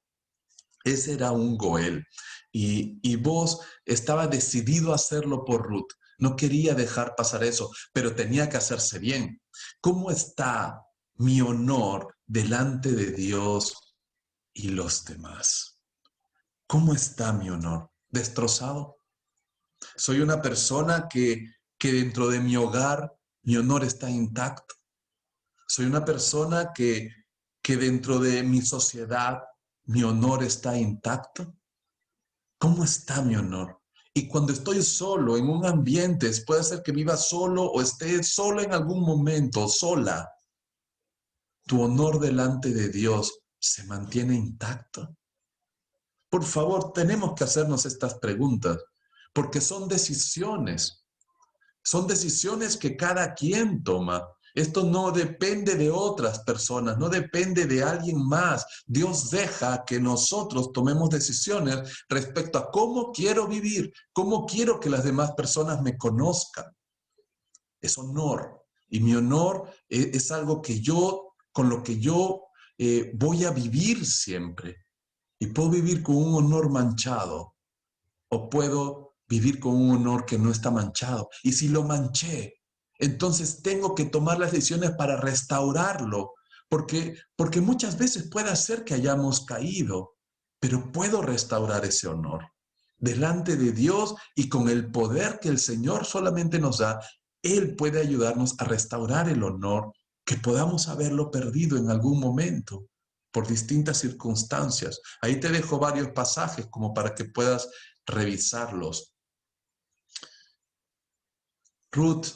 Ese era un Goel. Y vos estaba decidido a hacerlo por Ruth. No quería dejar pasar eso, pero tenía que hacerse bien. ¿Cómo está mi honor delante de Dios y los demás? ¿Cómo está mi honor? ¿Destrozado? Soy una persona que dentro de mi hogar mi honor está intacto. Soy una persona que dentro de mi sociedad mi honor está intacto. ¿Cómo está mi honor? Y cuando estoy solo en un ambiente, puede ser que viva solo o esté solo en algún momento, sola, ¿tu honor delante de Dios se mantiene intacto? Por favor, tenemos que hacernos estas preguntas, porque son decisiones que cada quien toma. Esto no depende de otras personas, no depende de alguien más. Dios deja que nosotros tomemos decisiones respecto a cómo quiero vivir, cómo quiero que las demás personas me conozcan. Es honor. Y mi honor es algo con lo que yo voy a vivir siempre. Y puedo vivir con un honor manchado o puedo vivir con un honor que no está manchado. Y si lo manché, entonces tengo que tomar las decisiones para restaurarlo, porque muchas veces puede ser que hayamos caído, pero puedo restaurar ese honor delante de Dios y con el poder que el Señor solamente nos da. Él puede ayudarnos a restaurar el honor que podamos haberlo perdido en algún momento por distintas circunstancias. Ahí te dejo varios pasajes como para que puedas revisarlos. Ruth,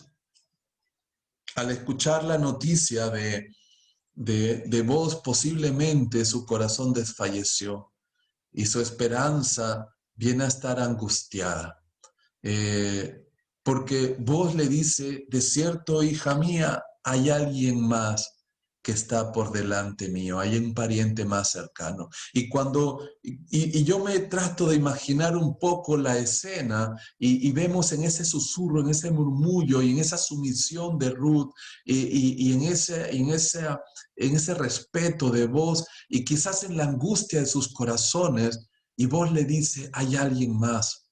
al escuchar la noticia de vos, posiblemente su corazón desfalleció y su esperanza viene a estar angustiada. Porque vos le dice, de cierto, hija mía, hay alguien más que está por delante mío, hay un pariente más cercano. Y yo me trato de imaginar un poco la escena y vemos en ese susurro, en ese murmullo y en esa sumisión de Ruth y en ese respeto de vos y quizás en la angustia de sus corazones, y vos le dice, hay alguien más.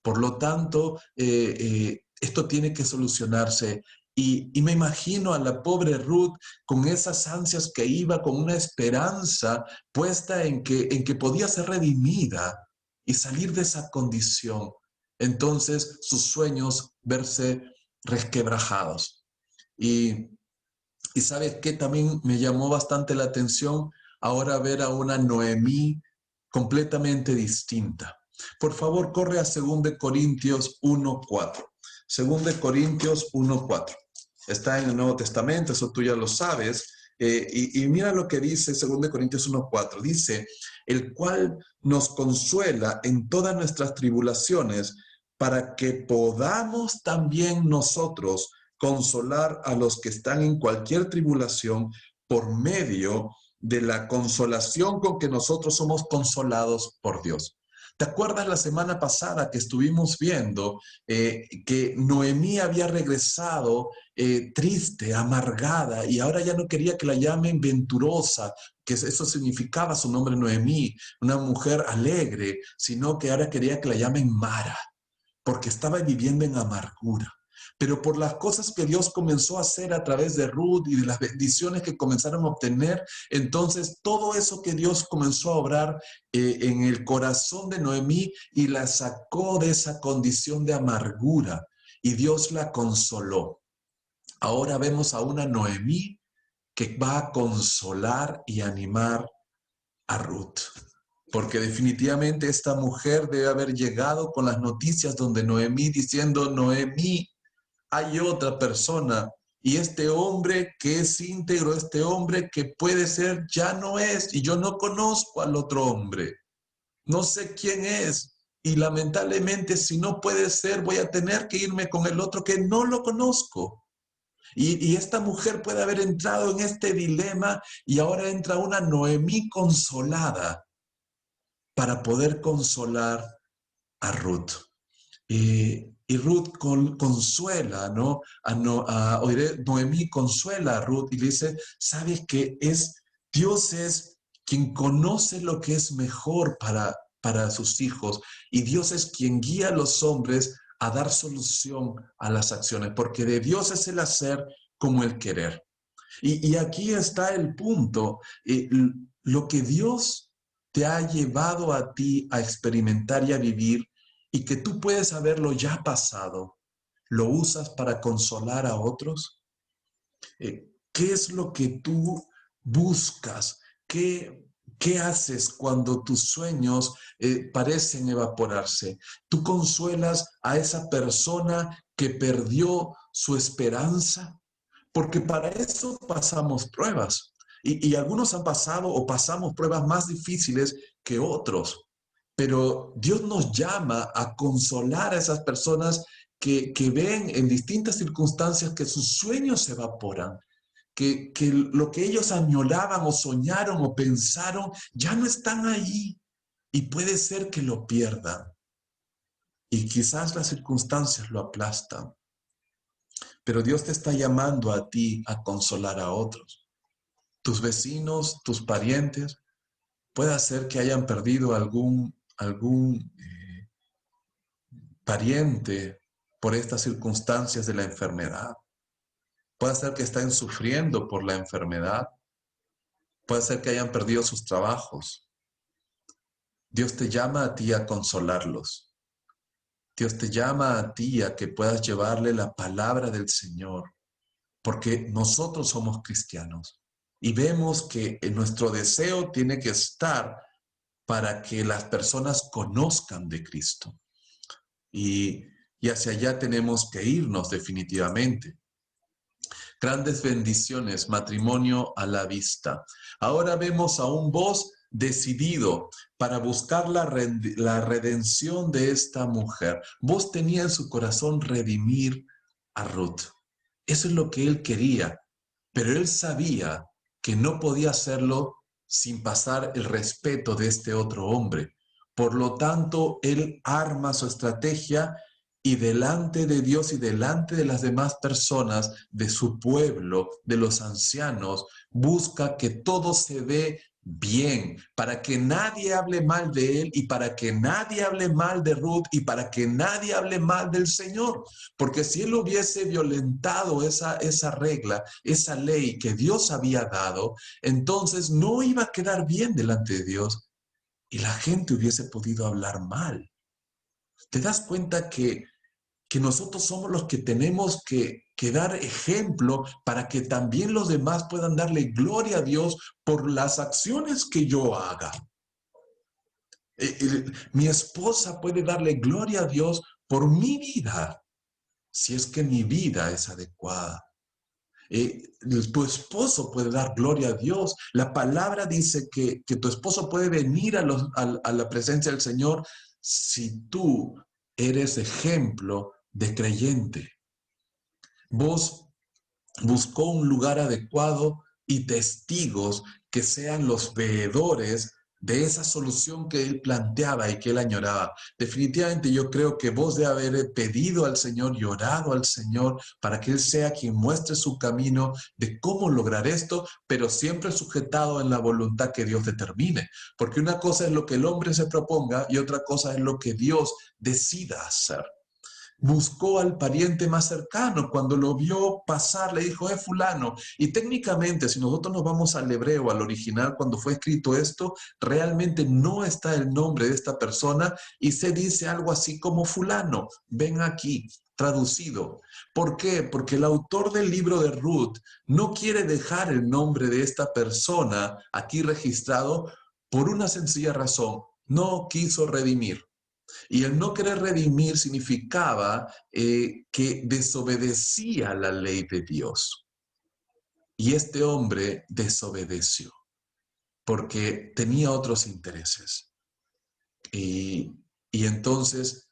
Por lo tanto, esto tiene que solucionarse. Y me imagino a la pobre Ruth con esas ansias que iba, con una esperanza puesta en que podía ser redimida y salir de esa condición. Entonces, sus sueños verse resquebrajados. Y sabes que también me llamó bastante la atención ahora ver a una Noemí completamente distinta. Por favor, corre a 2 Corintios 1:4. 2 Corintios 1:4. Está en el Nuevo Testamento, eso tú ya lo sabes. Y mira lo que dice 2 Corintios 1:4. Dice, el cual nos consuela en todas nuestras tribulaciones, para que podamos también nosotros consolar a los que están en cualquier tribulación por medio de la consolación con que nosotros somos consolados por Dios. ¿Te acuerdas la semana pasada que estuvimos viendo que Noemí había regresado triste, amargada, y ahora ya no quería que la llamen venturosa, que eso significaba su nombre Noemí, una mujer alegre, sino que ahora quería que la llamen Mara, porque estaba viviendo en amargura? Pero por las cosas que Dios comenzó a hacer a través de Ruth y de las bendiciones que comenzaron a obtener, entonces todo eso que Dios comenzó a obrar en el corazón de Noemí y la sacó de esa condición de amargura y Dios la consoló. Ahora vemos a una Noemí que va a consolar y animar a Ruth. Porque definitivamente esta mujer debe haber llegado con las noticias donde Noemí diciendo, Noemí, hay otra persona y este hombre que es íntegro, este hombre que puede ser, ya no es, y yo no conozco al otro hombre, no sé quién es, y lamentablemente si no puede ser, voy a tener que irme con el otro que no lo conozco. Y esta mujer puede haber entrado en este dilema y ahora entra una Noemí consolada para poder consolar a Ruth. Y Ruth consuela, ¿no? Noemí consuela a Ruth y le dice, ¿sabes qué? Dios es quien conoce lo que es mejor para sus hijos y Dios es quien guía a los hombres a dar solución a las acciones, porque de Dios es el hacer como el querer. Y aquí está el punto. Lo que Dios te ha llevado a ti a experimentar y a vivir y que tú puedes haberlo ya pasado, ¿lo usas para consolar a otros? ¿Qué es lo que tú buscas? ¿Qué haces cuando tus sueños parecen evaporarse? ¿Tú consuelas a esa persona que perdió su esperanza? Porque para eso pasamos pruebas. Y algunos han pasado o pasamos pruebas más difíciles que otros. Pero Dios nos llama a consolar a esas personas que ven en distintas circunstancias que sus sueños se evaporan, que lo que ellos añoraban o soñaron o pensaron ya no están ahí y puede ser que lo pierdan. Y quizás las circunstancias lo aplastan. Pero Dios te está llamando a ti a consolar a otros. Tus vecinos, tus parientes, puede ser que hayan perdido algún pariente por estas circunstancias de la enfermedad. Puede ser que estén sufriendo por la enfermedad. Puede ser que hayan perdido sus trabajos. Dios te llama a ti a consolarlos. Dios te llama a ti a que puedas llevarle la palabra del Señor, porque nosotros somos cristianos y vemos que nuestro deseo tiene que estar para que las personas conozcan de Cristo. Y hacia allá tenemos que irnos definitivamente. Grandes bendiciones, matrimonio a la vista. Ahora vemos a un vos decidido para buscar la redención de esta mujer. Vos tenía en su corazón redimir a Ruth. Eso es lo que él quería, pero él sabía que no podía hacerlo sin pasar el respeto de este otro hombre. Por lo tanto, él arma su estrategia y delante de Dios y delante de las demás personas de su pueblo, de los ancianos, busca que todo se dé bien, para que nadie hable mal de él y para que nadie hable mal de Ruth y para que nadie hable mal del Señor. Porque si él hubiese violentado esa regla, esa ley que Dios había dado, entonces no iba a quedar bien delante de Dios y la gente hubiese podido hablar mal. ¿Te das cuenta que nosotros somos los que tenemos que que dar ejemplo para que también los demás puedan darle gloria a Dios por las acciones que yo haga. Mi esposa puede darle gloria a Dios por mi vida, si es que mi vida es adecuada. Tu esposo puede dar gloria a Dios. La palabra dice que tu esposo puede venir a la presencia del Señor si tú eres ejemplo de creyente. Vos buscó un lugar adecuado y testigos que sean los veedores de esa solución que él planteaba y que él añoraba. Definitivamente yo creo que vos de haber pedido al Señor y orado al Señor para que Él sea quien muestre su camino de cómo lograr esto, pero siempre sujetado en la voluntad que Dios determine. Porque una cosa es lo que el hombre se proponga y otra cosa es lo que Dios decida hacer. Buscó al pariente más cercano. Cuando lo vio pasar, le dijo, fulano. Y técnicamente, si nosotros nos vamos al hebreo, al original, cuando fue escrito esto, realmente no está el nombre de esta persona y se dice algo así como fulano, ven aquí, traducido. ¿Por qué? Porque el autor del libro de Ruth no quiere dejar el nombre de esta persona aquí registrado por una sencilla razón. No quiso redimir. Y el no querer redimir significaba que desobedecía la ley de Dios. Y este hombre desobedeció porque tenía otros intereses. Y, y entonces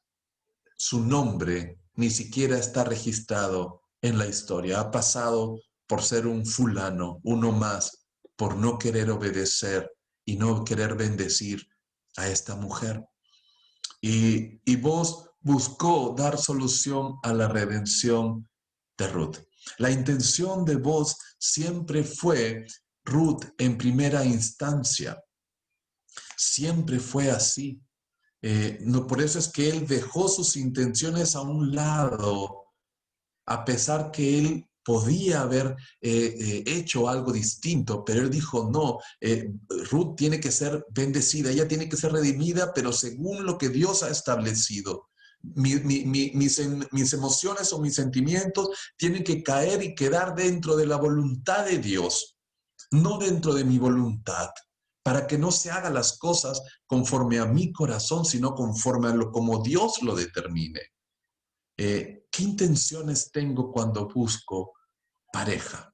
su nombre ni siquiera está registrado en la historia. Ha pasado por ser un fulano, uno más, por no querer obedecer y no querer bendecir a esta mujer. Y vos buscó dar solución a la redención de Ruth. La intención de vos siempre fue Ruth en primera instancia. Siempre fue así. No, por eso es que él dejó sus intenciones a un lado, a pesar que él podía haber hecho algo distinto, pero él dijo, no, Ruth tiene que ser bendecida, ella tiene que ser redimida, pero según lo que Dios ha establecido. Mis emociones o mis sentimientos tienen que caer y quedar dentro de la voluntad de Dios, no dentro de mi voluntad, para que no se hagan las cosas conforme a mi corazón, sino conforme a lo como Dios lo determine. ¿Qué intenciones tengo cuando busco pareja?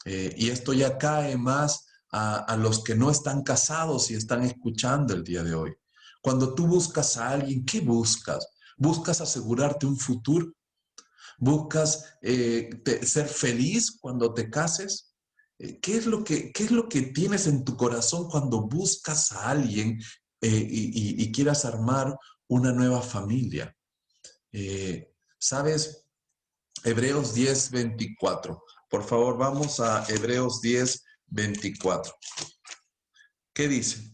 Y esto ya cae más a los que no están casados y están escuchando el día de hoy. Cuando tú buscas a alguien, ¿qué buscas? ¿Buscas asegurarte un futuro? ¿Buscas ser feliz cuando te cases? ¿Qué es lo que tienes en tu corazón cuando buscas a alguien y quieras armar una nueva familia? ¿Sabes? Hebreos 10:24. Por favor, vamos a Hebreos 10:24. ¿Qué dice?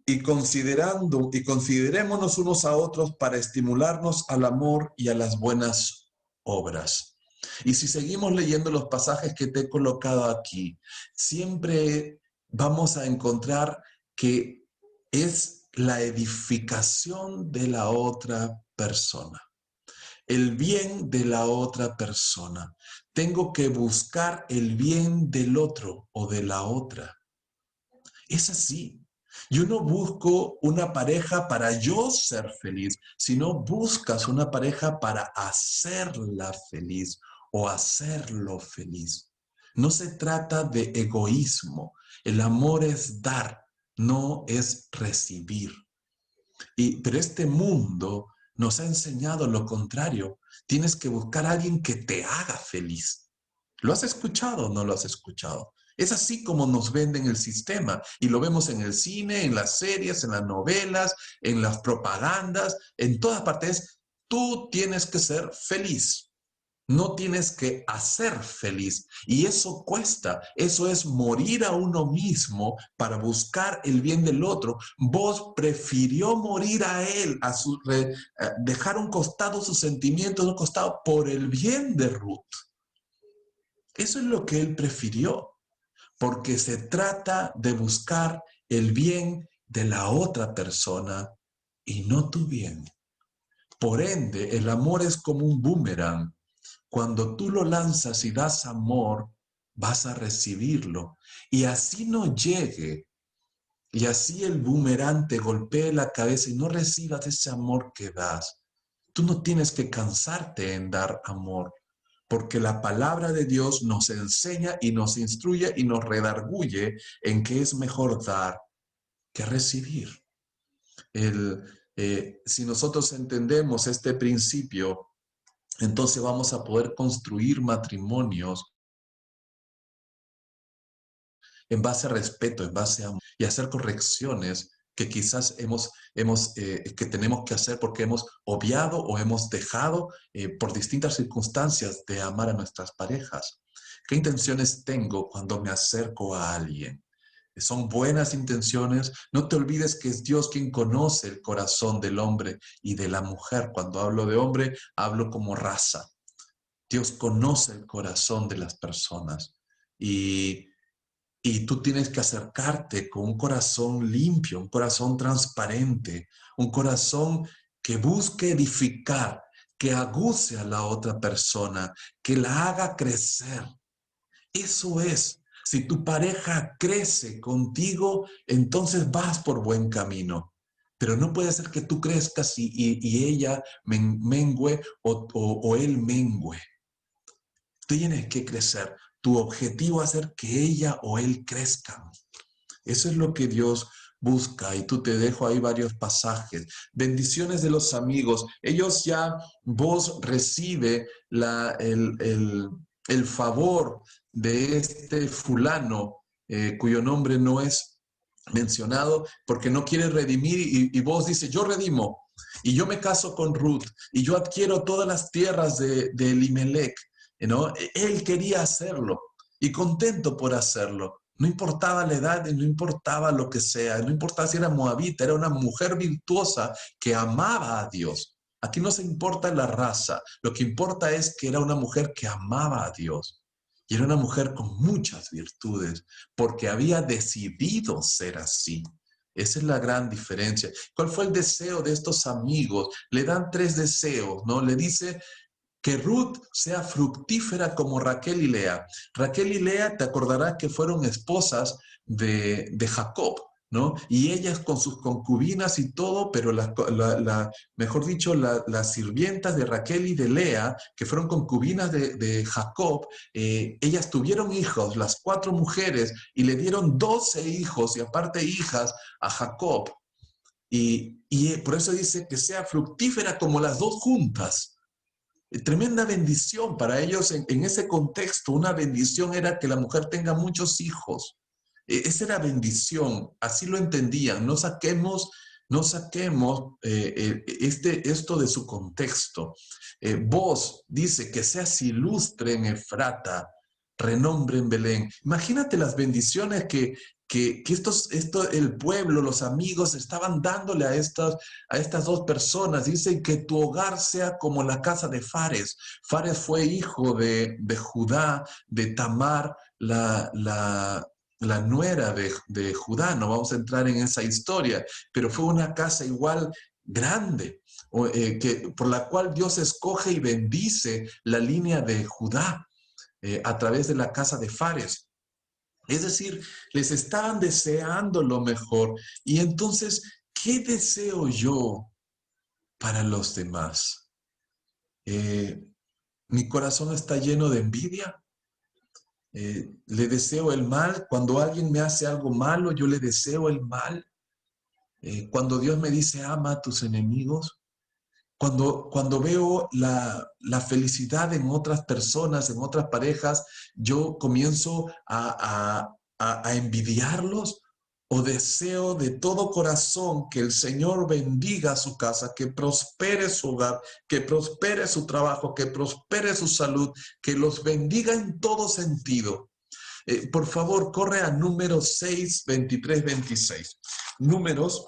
Y considerémonos unos a otros para estimularnos al amor y a las buenas obras. Y si seguimos leyendo los pasajes que te he colocado aquí, siempre vamos a encontrar que es la edificación de la otra persona, el bien de la otra persona. Tengo que buscar el bien del otro o de la otra. Es así. Yo no busco una pareja para yo ser feliz, sino buscas una pareja para hacerla feliz o hacerlo feliz. No se trata de egoísmo. El amor es dar, no es recibir. Pero este mundo nos ha enseñado lo contrario. Tienes que buscar a alguien que te haga feliz. ¿Lo has escuchado o no lo has escuchado? Es así como nos venden el sistema y lo vemos en el cine, en las series, en las novelas, en las propagandas, en todas partes. Tú tienes que ser feliz. No tienes que hacer feliz. Y eso cuesta. Eso es morir a uno mismo para buscar el bien del otro. Vos prefirió morir a él, dejar un costado sus sentimientos, un costado por el bien de Ruth. Eso es lo que él prefirió, porque se trata de buscar el bien de la otra persona y no tu bien. Por ende, el amor es como un boomerang. cuando tú lo lanzas y das amor, vas a recibirlo. Y así no llegue, y así el boomerang te golpee la cabeza y no recibas ese amor que das. Tú no tienes que cansarte en dar amor, porque la palabra de Dios nos enseña y nos instruye y nos redarguye en que es mejor dar que recibir. Si nosotros entendemos este principio, entonces vamos a poder construir matrimonios en base a respeto, en base a amor, y hacer correcciones que quizás que tenemos que hacer porque hemos obviado o hemos dejado por distintas circunstancias de amar a nuestras parejas. ¿Qué intenciones tengo cuando me acerco a alguien? Son buenas intenciones. No te olvides que es Dios quien conoce el corazón del hombre y de la mujer. Cuando hablo de hombre, hablo como raza. Dios conoce el corazón de las personas y tú tienes que acercarte con un corazón limpio, un corazón transparente, un corazón que busque edificar, que aguce a la otra persona, que la haga crecer. Eso es. Si tu pareja crece contigo, entonces vas por buen camino. Pero no puede ser que tú crezcas y ella mengue o él mengue. Tienes que crecer. Tu objetivo es hacer que ella o él crezcan. Eso es lo que Dios busca y tú te dejo ahí varios pasajes. Bendiciones de los amigos. Ellos ya, vos recibe el favor de este fulano cuyo nombre no es mencionado porque no quiere redimir y vos dices, yo redimo y yo me caso con Ruth y yo adquiero todas las tierras de Elimelech, ¿no? Él quería hacerlo y contento por hacerlo. No importaba la edad, no importaba lo que sea, no importaba si era moabita, era una mujer virtuosa que amaba a Dios. Aquí no se importa la raza, lo que importa es que era una mujer que amaba a Dios. Y era una mujer con muchas virtudes, porque había decidido ser así. Esa es la gran diferencia. ¿Cuál fue el deseo de estos amigos? Le dan tres deseos, ¿no? Le dice que Ruth sea fructífera como Raquel y Lea. Raquel y Lea, te acordarás que fueron esposas de Jacob, ¿no? Y ellas con sus concubinas y todo, pero mejor dicho, las sirvientas de Raquel y de Lea, que fueron concubinas de Jacob, ellas tuvieron hijos, las cuatro mujeres, y le dieron 12 hijos y aparte hijas a Jacob. Y por eso dice que sea fructífera como las dos juntas. Tremenda bendición para ellos en ese contexto. Una bendición era que la mujer tenga muchos hijos. Esa era bendición, así lo entendían. No saquemos esto de su contexto. Vos dice que seas ilustre en Efrata, renombre en Belén. Imagínate las bendiciones que el pueblo, los amigos estaban dándole a estas dos personas. Dicen que tu hogar sea como la casa de Fares. Fares fue hijo de Judá, de Tamar, la nuera de Judá. No vamos a entrar en esa historia, pero fue una casa igual grande, por la cual Dios escoge y bendice la línea de Judá a través de la casa de Fares. Es decir, les estaban deseando lo mejor. Y entonces, ¿qué deseo yo para los demás? Mi corazón está lleno de envidia. Le deseo el mal. Cuando alguien me hace algo malo, yo le deseo el mal. Cuando Dios me dice, ama a tus enemigos. Cuando veo la felicidad en otras personas, en otras parejas, yo comienzo a envidiarlos o deseo de todo corazón que el Señor bendiga su casa, que prospere su hogar, que prospere su trabajo, que prospere su salud, que los bendiga en todo sentido. Por favor, corre a Números 6, 23, 26. Números.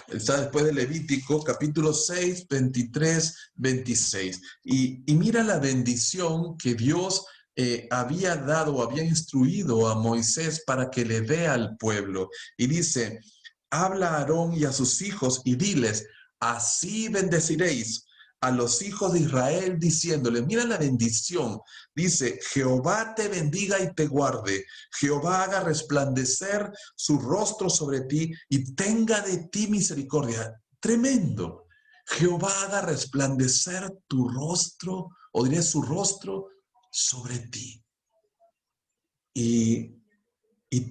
Está después de Levítico, capítulo 6, 23, 26. Y mira la bendición que Dios había dado, había instruido a Moisés para que le dé al pueblo. Y dice, habla a Aarón y a sus hijos y diles, así bendeciréis a los hijos de Israel diciéndoles, mira la bendición, dice, Jehová te bendiga y te guarde, Jehová haga resplandecer su rostro sobre ti y tenga de ti misericordia. Tremendo. Jehová haga resplandecer tu rostro, o diré su rostro, sobre ti. Y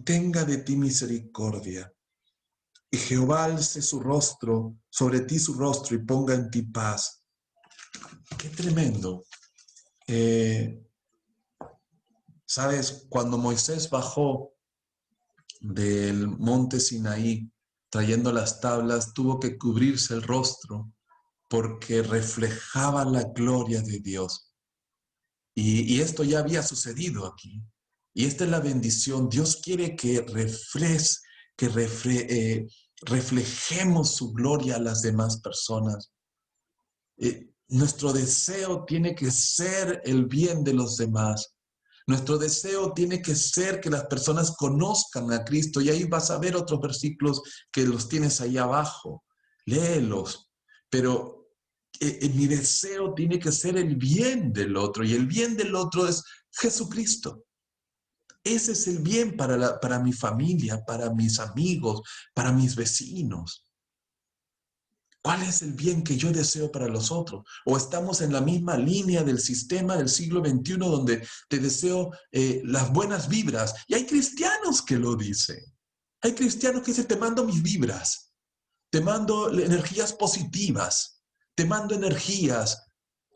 tenga de ti misericordia. Y Jehová alce su rostro, sobre ti su rostro, y ponga en ti paz. Qué tremendo. ¿Sabes? Cuando Moisés bajó del monte Sinaí, trayendo las tablas, tuvo que cubrirse el rostro porque reflejaba la gloria de Dios. Y esto ya había sucedido aquí. Y esta es la bendición. Dios quiere que reflejemos su gloria a las demás personas. Nuestro deseo tiene que ser el bien de los demás. Nuestro deseo tiene que ser que las personas conozcan a Cristo. Y ahí vas a ver otros versículos que los tienes ahí abajo. Léelos. Pero mi deseo tiene que ser el bien del otro. Y el bien del otro es Jesucristo. Ese es el bien para mi familia, para mis amigos, para mis vecinos. ¿Cuál es el bien que yo deseo para los otros? ¿O estamos en la misma línea del sistema del siglo XXI donde te deseo las buenas vibras? Y hay cristianos que lo dicen. Hay cristianos que dicen, te mando mis vibras, te mando energías positivas, te mando energías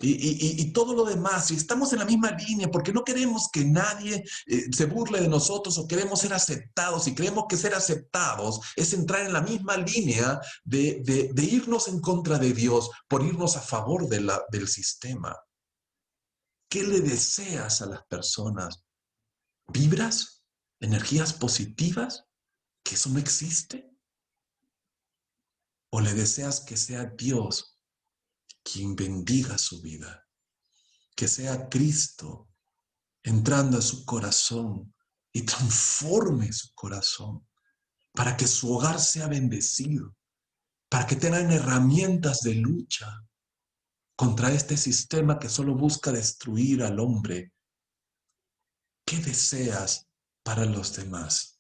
y todo lo demás. Y estamos en la misma línea porque no queremos que nadie se burle de nosotros o queremos ser aceptados. Y creemos que ser aceptados es entrar en la misma línea de irnos en contra de Dios por irnos a favor del sistema. ¿Qué le deseas a las personas? ¿Vibras? ¿Energías positivas? ¿Que eso no existe? ¿O le deseas que sea Dios quien bendiga su vida? Que sea Cristo entrando a su corazón y transforme su corazón para que su hogar sea bendecido, para que tengan herramientas de lucha contra este sistema que solo busca destruir al hombre. ¿Qué deseas para los demás?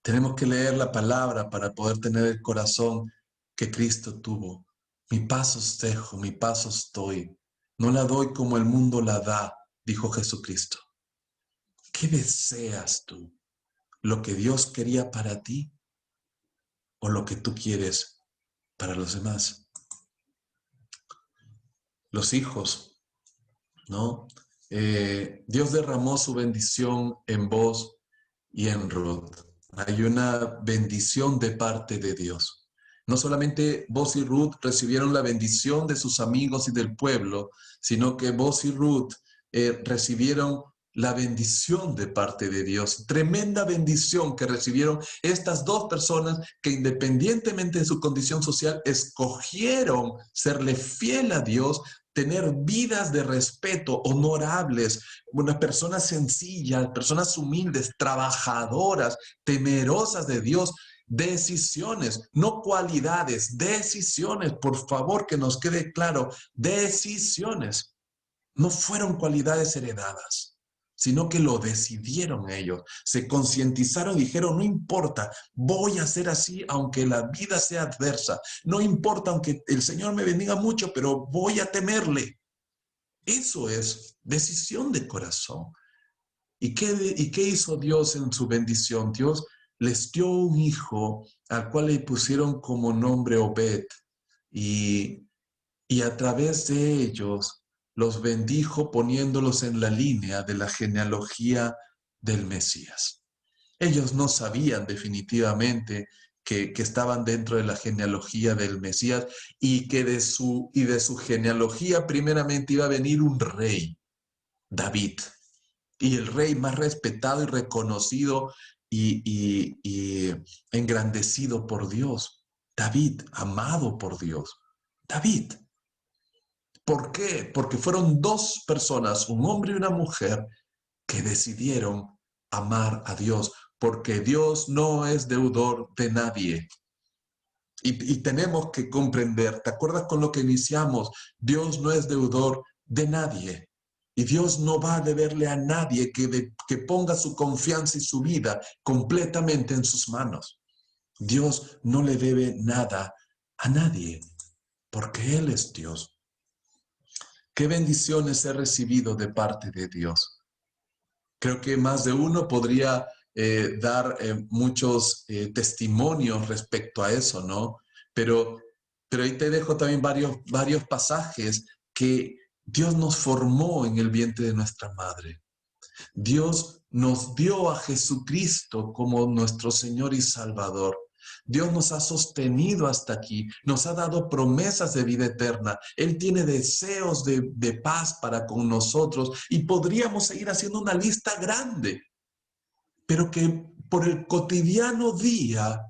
Tenemos que leer la palabra para poder tener el corazón que Cristo tuvo. Mi paz os dejo, mi paz os doy. No la doy como el mundo la da, dijo Jesucristo. ¿Qué deseas tú? ¿Lo que Dios quería para ti o lo que tú quieres para los demás? Los hijos, ¿no? Dios derramó su bendición en vos y en Ruth. Hay una bendición de parte de Dios. No solamente vos y Ruth recibieron la bendición de sus amigos y del pueblo, sino que vos y Ruth recibieron la bendición de parte de Dios. Tremenda bendición que recibieron estas dos personas que independientemente de su condición social escogieron serle fiel a Dios, tener vidas de respeto, honorables, unas personas sencillas, personas humildes, trabajadoras, temerosas de Dios. Decisiones, no cualidades, decisiones, por favor, que nos quede claro, decisiones. No fueron cualidades heredadas, sino que lo decidieron ellos. Se concientizaron y dijeron, no importa, voy a ser así aunque la vida sea adversa. No importa aunque el Señor me bendiga mucho, pero voy a temerle. Eso es decisión de corazón. ¿Y qué hizo Dios en su bendición? Dios les dio un hijo al cual le pusieron como nombre Obed y, y a través de ellos los bendijo poniéndolos en la línea de la genealogía del Mesías. Ellos no sabían definitivamente que estaban dentro de la genealogía del Mesías y que de su genealogía primeramente iba a venir un rey, David, y el rey más respetado y reconocido y engrandecido por Dios, David, amado por Dios, David. ¿Por qué? Porque fueron dos personas, un hombre y una mujer, que decidieron amar a Dios, porque Dios no es deudor de nadie. Y tenemos que comprender, ¿te acuerdas con lo que iniciamos? Dios no es deudor de nadie. Y Dios no va a deberle a nadie que ponga su confianza y su vida completamente en sus manos. Dios no le debe nada a nadie, porque Él es Dios. ¿Qué bendiciones he recibido de parte de Dios? Creo que más de uno podría dar muchos testimonios respecto a eso, ¿no? Pero, pero ahí te dejo también varios pasajes que Dios nos formó en el vientre de nuestra madre. Dios nos dio a Jesucristo como nuestro Señor y Salvador. Dios nos ha sostenido hasta aquí, nos ha dado promesas de vida eterna. Él tiene deseos de paz para con nosotros y podríamos seguir haciendo una lista grande, pero que por el cotidiano día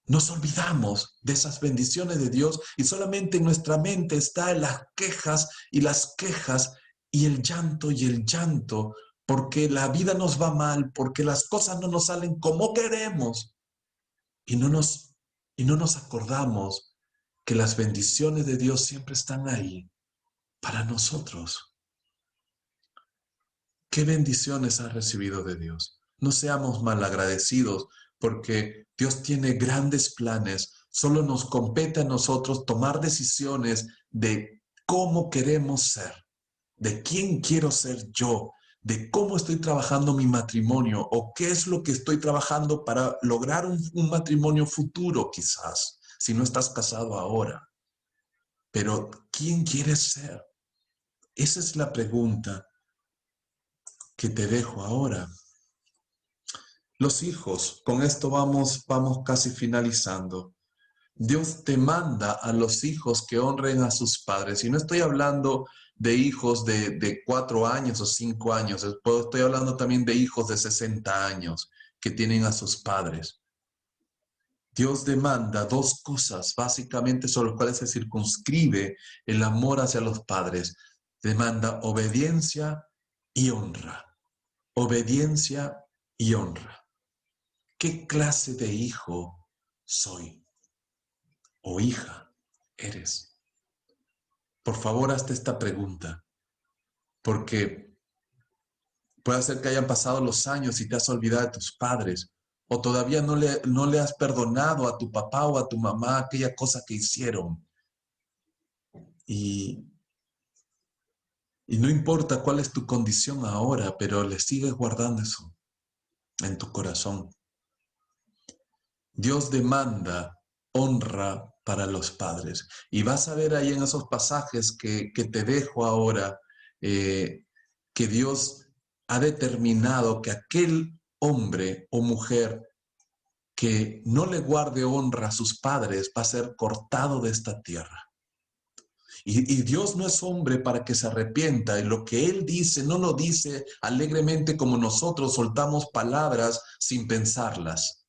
nos olvidamos de esas bendiciones de Dios y solamente en nuestra mente está las quejas y las quejas y el llanto, porque la vida nos va mal, porque las cosas no nos salen como queremos y y no nos acordamos que las bendiciones de Dios siempre están ahí para nosotros. ¿Qué bendiciones has recibido de Dios? No seamos malagradecidos porque Dios tiene grandes planes. Solo nos compete a nosotros tomar decisiones de cómo queremos ser, de quién quiero ser yo, de cómo estoy trabajando mi matrimonio o qué es lo que estoy trabajando para lograr un matrimonio futuro quizás, si no estás casado ahora. Pero ¿quién quieres ser? Esa es la pregunta que te dejo ahora. Los hijos, con esto vamos casi finalizando. Dios te manda a los hijos que honren a sus padres. Y no estoy hablando de hijos de 4 años o 5 años. Estoy hablando también de hijos de 60 años que tienen a sus padres. Dios demanda dos cosas, básicamente sobre las cuales se circunscribe el amor hacia los padres. Demanda obediencia y honra. Obediencia y honra. ¿Qué clase de hijo soy o hija eres? Por favor, hazte esta pregunta, porque puede ser que hayan pasado los años y te has olvidado de tus padres, o todavía no le has perdonado a tu papá o a tu mamá aquella cosa que hicieron. Y, y no importa cuál es tu condición ahora, pero le sigues guardando eso en tu corazón. Dios demanda honra para los padres. Y vas a ver ahí en esos pasajes que te dejo ahora, que Dios ha determinado que aquel hombre o mujer que no le guarde honra a sus padres va a ser cortado de esta tierra. Y Dios no es hombre para que se arrepienta, y lo que Él dice no lo dice alegremente como nosotros soltamos palabras sin pensarlas.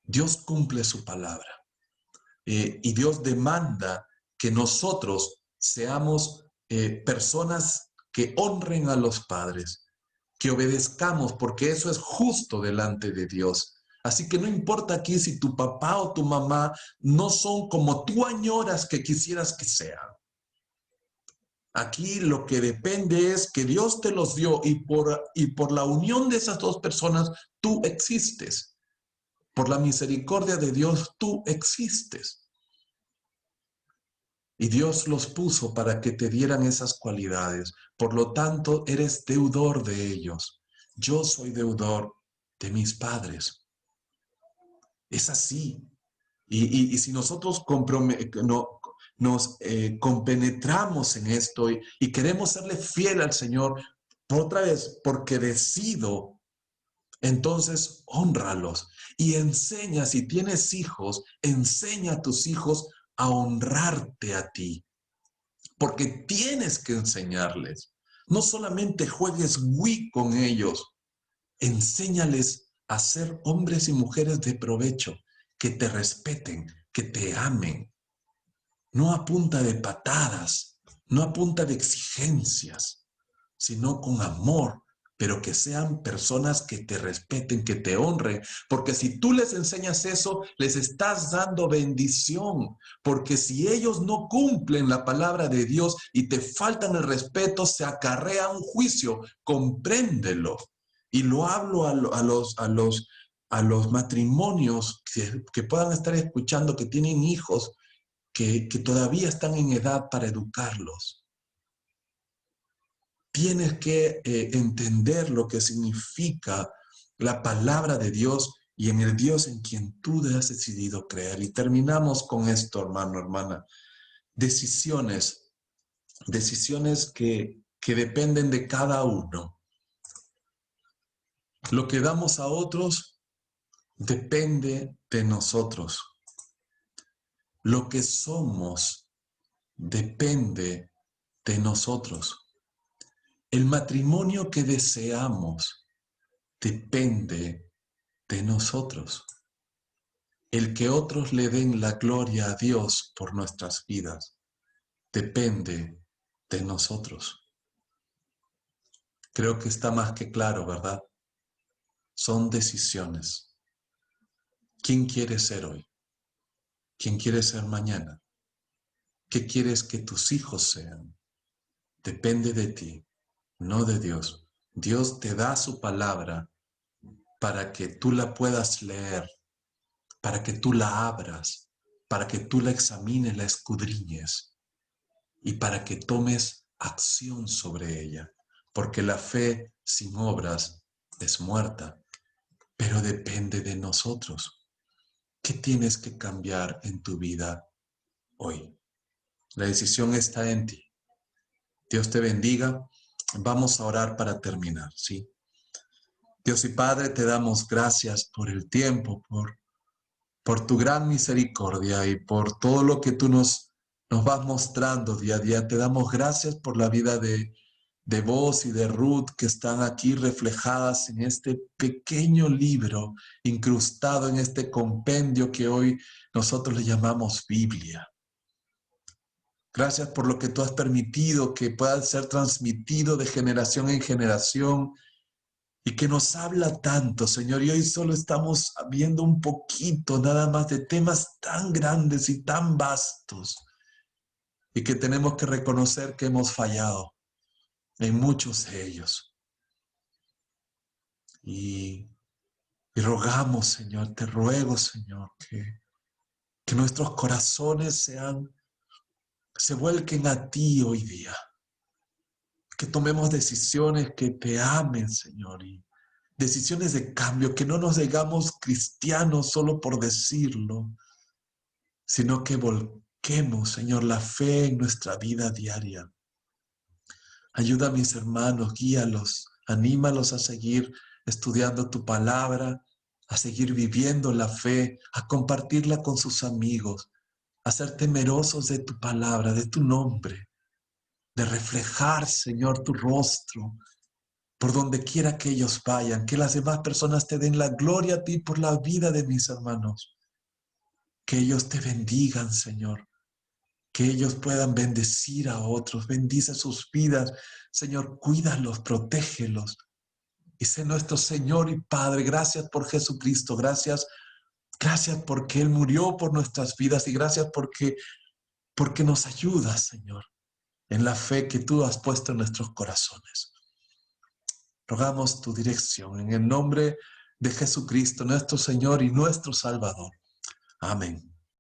Dios cumple su palabra. Y Dios demanda que nosotros seamos personas que honren a los padres, que obedezcamos, porque eso es justo delante de Dios. Así que no importa aquí si tu papá o tu mamá no son como tú añoras que quisieras que sean. Aquí lo que depende es que Dios te los dio y por la unión de esas dos personas tú existes. Por la misericordia de Dios tú existes. Y Dios los puso para que te dieran esas cualidades. Por lo tanto, eres deudor de ellos. Yo soy deudor de mis padres. Es así. Y si nosotros nos compenetramos en esto y queremos serle fiel al Señor, otra vez, porque decido, entonces hónralos y enseña, si tienes hijos, enseña a tus hijos a honrarte a ti. Porque tienes que enseñarles. No solamente juegues Wii con ellos, enséñales a ser hombres y mujeres de provecho, que te respeten, que te amen. No a punta de patadas, no a punta de exigencias, sino con amor, pero que sean personas que te respeten, que te honren, porque si tú les enseñas eso, les estás dando bendición, porque si ellos no cumplen la palabra de Dios y te faltan el respeto, se acarrea un juicio, compréndelo. Y lo hablo a los matrimonios que puedan estar escuchando, que tienen hijos, que todavía están en edad para educarlos. Tienes que entender lo que significa la palabra de Dios y en el Dios en quien tú has decidido creer. Y terminamos con esto, hermano, hermana. Decisiones que dependen de cada uno. Lo que damos a otros depende de nosotros. Lo que somos depende de nosotros. El matrimonio que deseamos depende de nosotros. El que otros le den la gloria a Dios por nuestras vidas depende de nosotros. Creo que está más que claro, ¿verdad? Son decisiones. ¿Quién quieres ser hoy? ¿Quién quieres ser mañana? ¿Qué quieres que tus hijos sean? Depende de ti, no de Dios. Dios te da su palabra para que tú la puedas leer, para que tú la abras, para que tú la examines, la escudriñes y para que tomes acción sobre ella. Porque la fe sin obras es muerta, pero depende de nosotros. ¿Qué tienes que cambiar en tu vida hoy? La decisión está en ti. Dios te bendiga. Vamos a orar para terminar, ¿sí? Dios y Padre, te damos gracias por el tiempo, por tu gran misericordia y por todo lo que tú nos vas mostrando día a día. Te damos gracias por la vida de vos y de Ruth que están aquí reflejadas en este pequeño libro incrustado en este compendio que hoy nosotros le llamamos Biblia. Gracias por lo que tú has permitido que pueda ser transmitido de generación en generación y que nos habla tanto, Señor. Y hoy solo estamos viendo un poquito nada más de temas tan grandes y tan vastos y que tenemos que reconocer que hemos fallado en muchos de ellos. Y rogamos, Señor, te ruego, Señor, que nuestros corazones se vuelquen a ti hoy día. Que tomemos decisiones que te amen, Señor, y decisiones de cambio, que no nos digamos cristianos solo por decirlo, sino que volquemos, Señor, la fe en nuestra vida diaria. Ayuda a mis hermanos, guíalos, anímalos a seguir estudiando tu palabra, a seguir viviendo la fe, a compartirla con sus amigos, a ser temerosos de tu palabra, de tu nombre, de reflejar, Señor, tu rostro por donde quiera que ellos vayan, que las demás personas te den la gloria a ti por la vida de mis hermanos, que ellos te bendigan, Señor, que ellos puedan bendecir a otros, bendice sus vidas, Señor, cuídalos, protégelos, y sé nuestro Señor y Padre. Gracias por Jesucristo, gracias porque Él murió por nuestras vidas y gracias porque nos ayudas, Señor, en la fe que tú has puesto en nuestros corazones. Rogamos tu dirección en el nombre de Jesucristo, nuestro Señor y nuestro Salvador. Amén.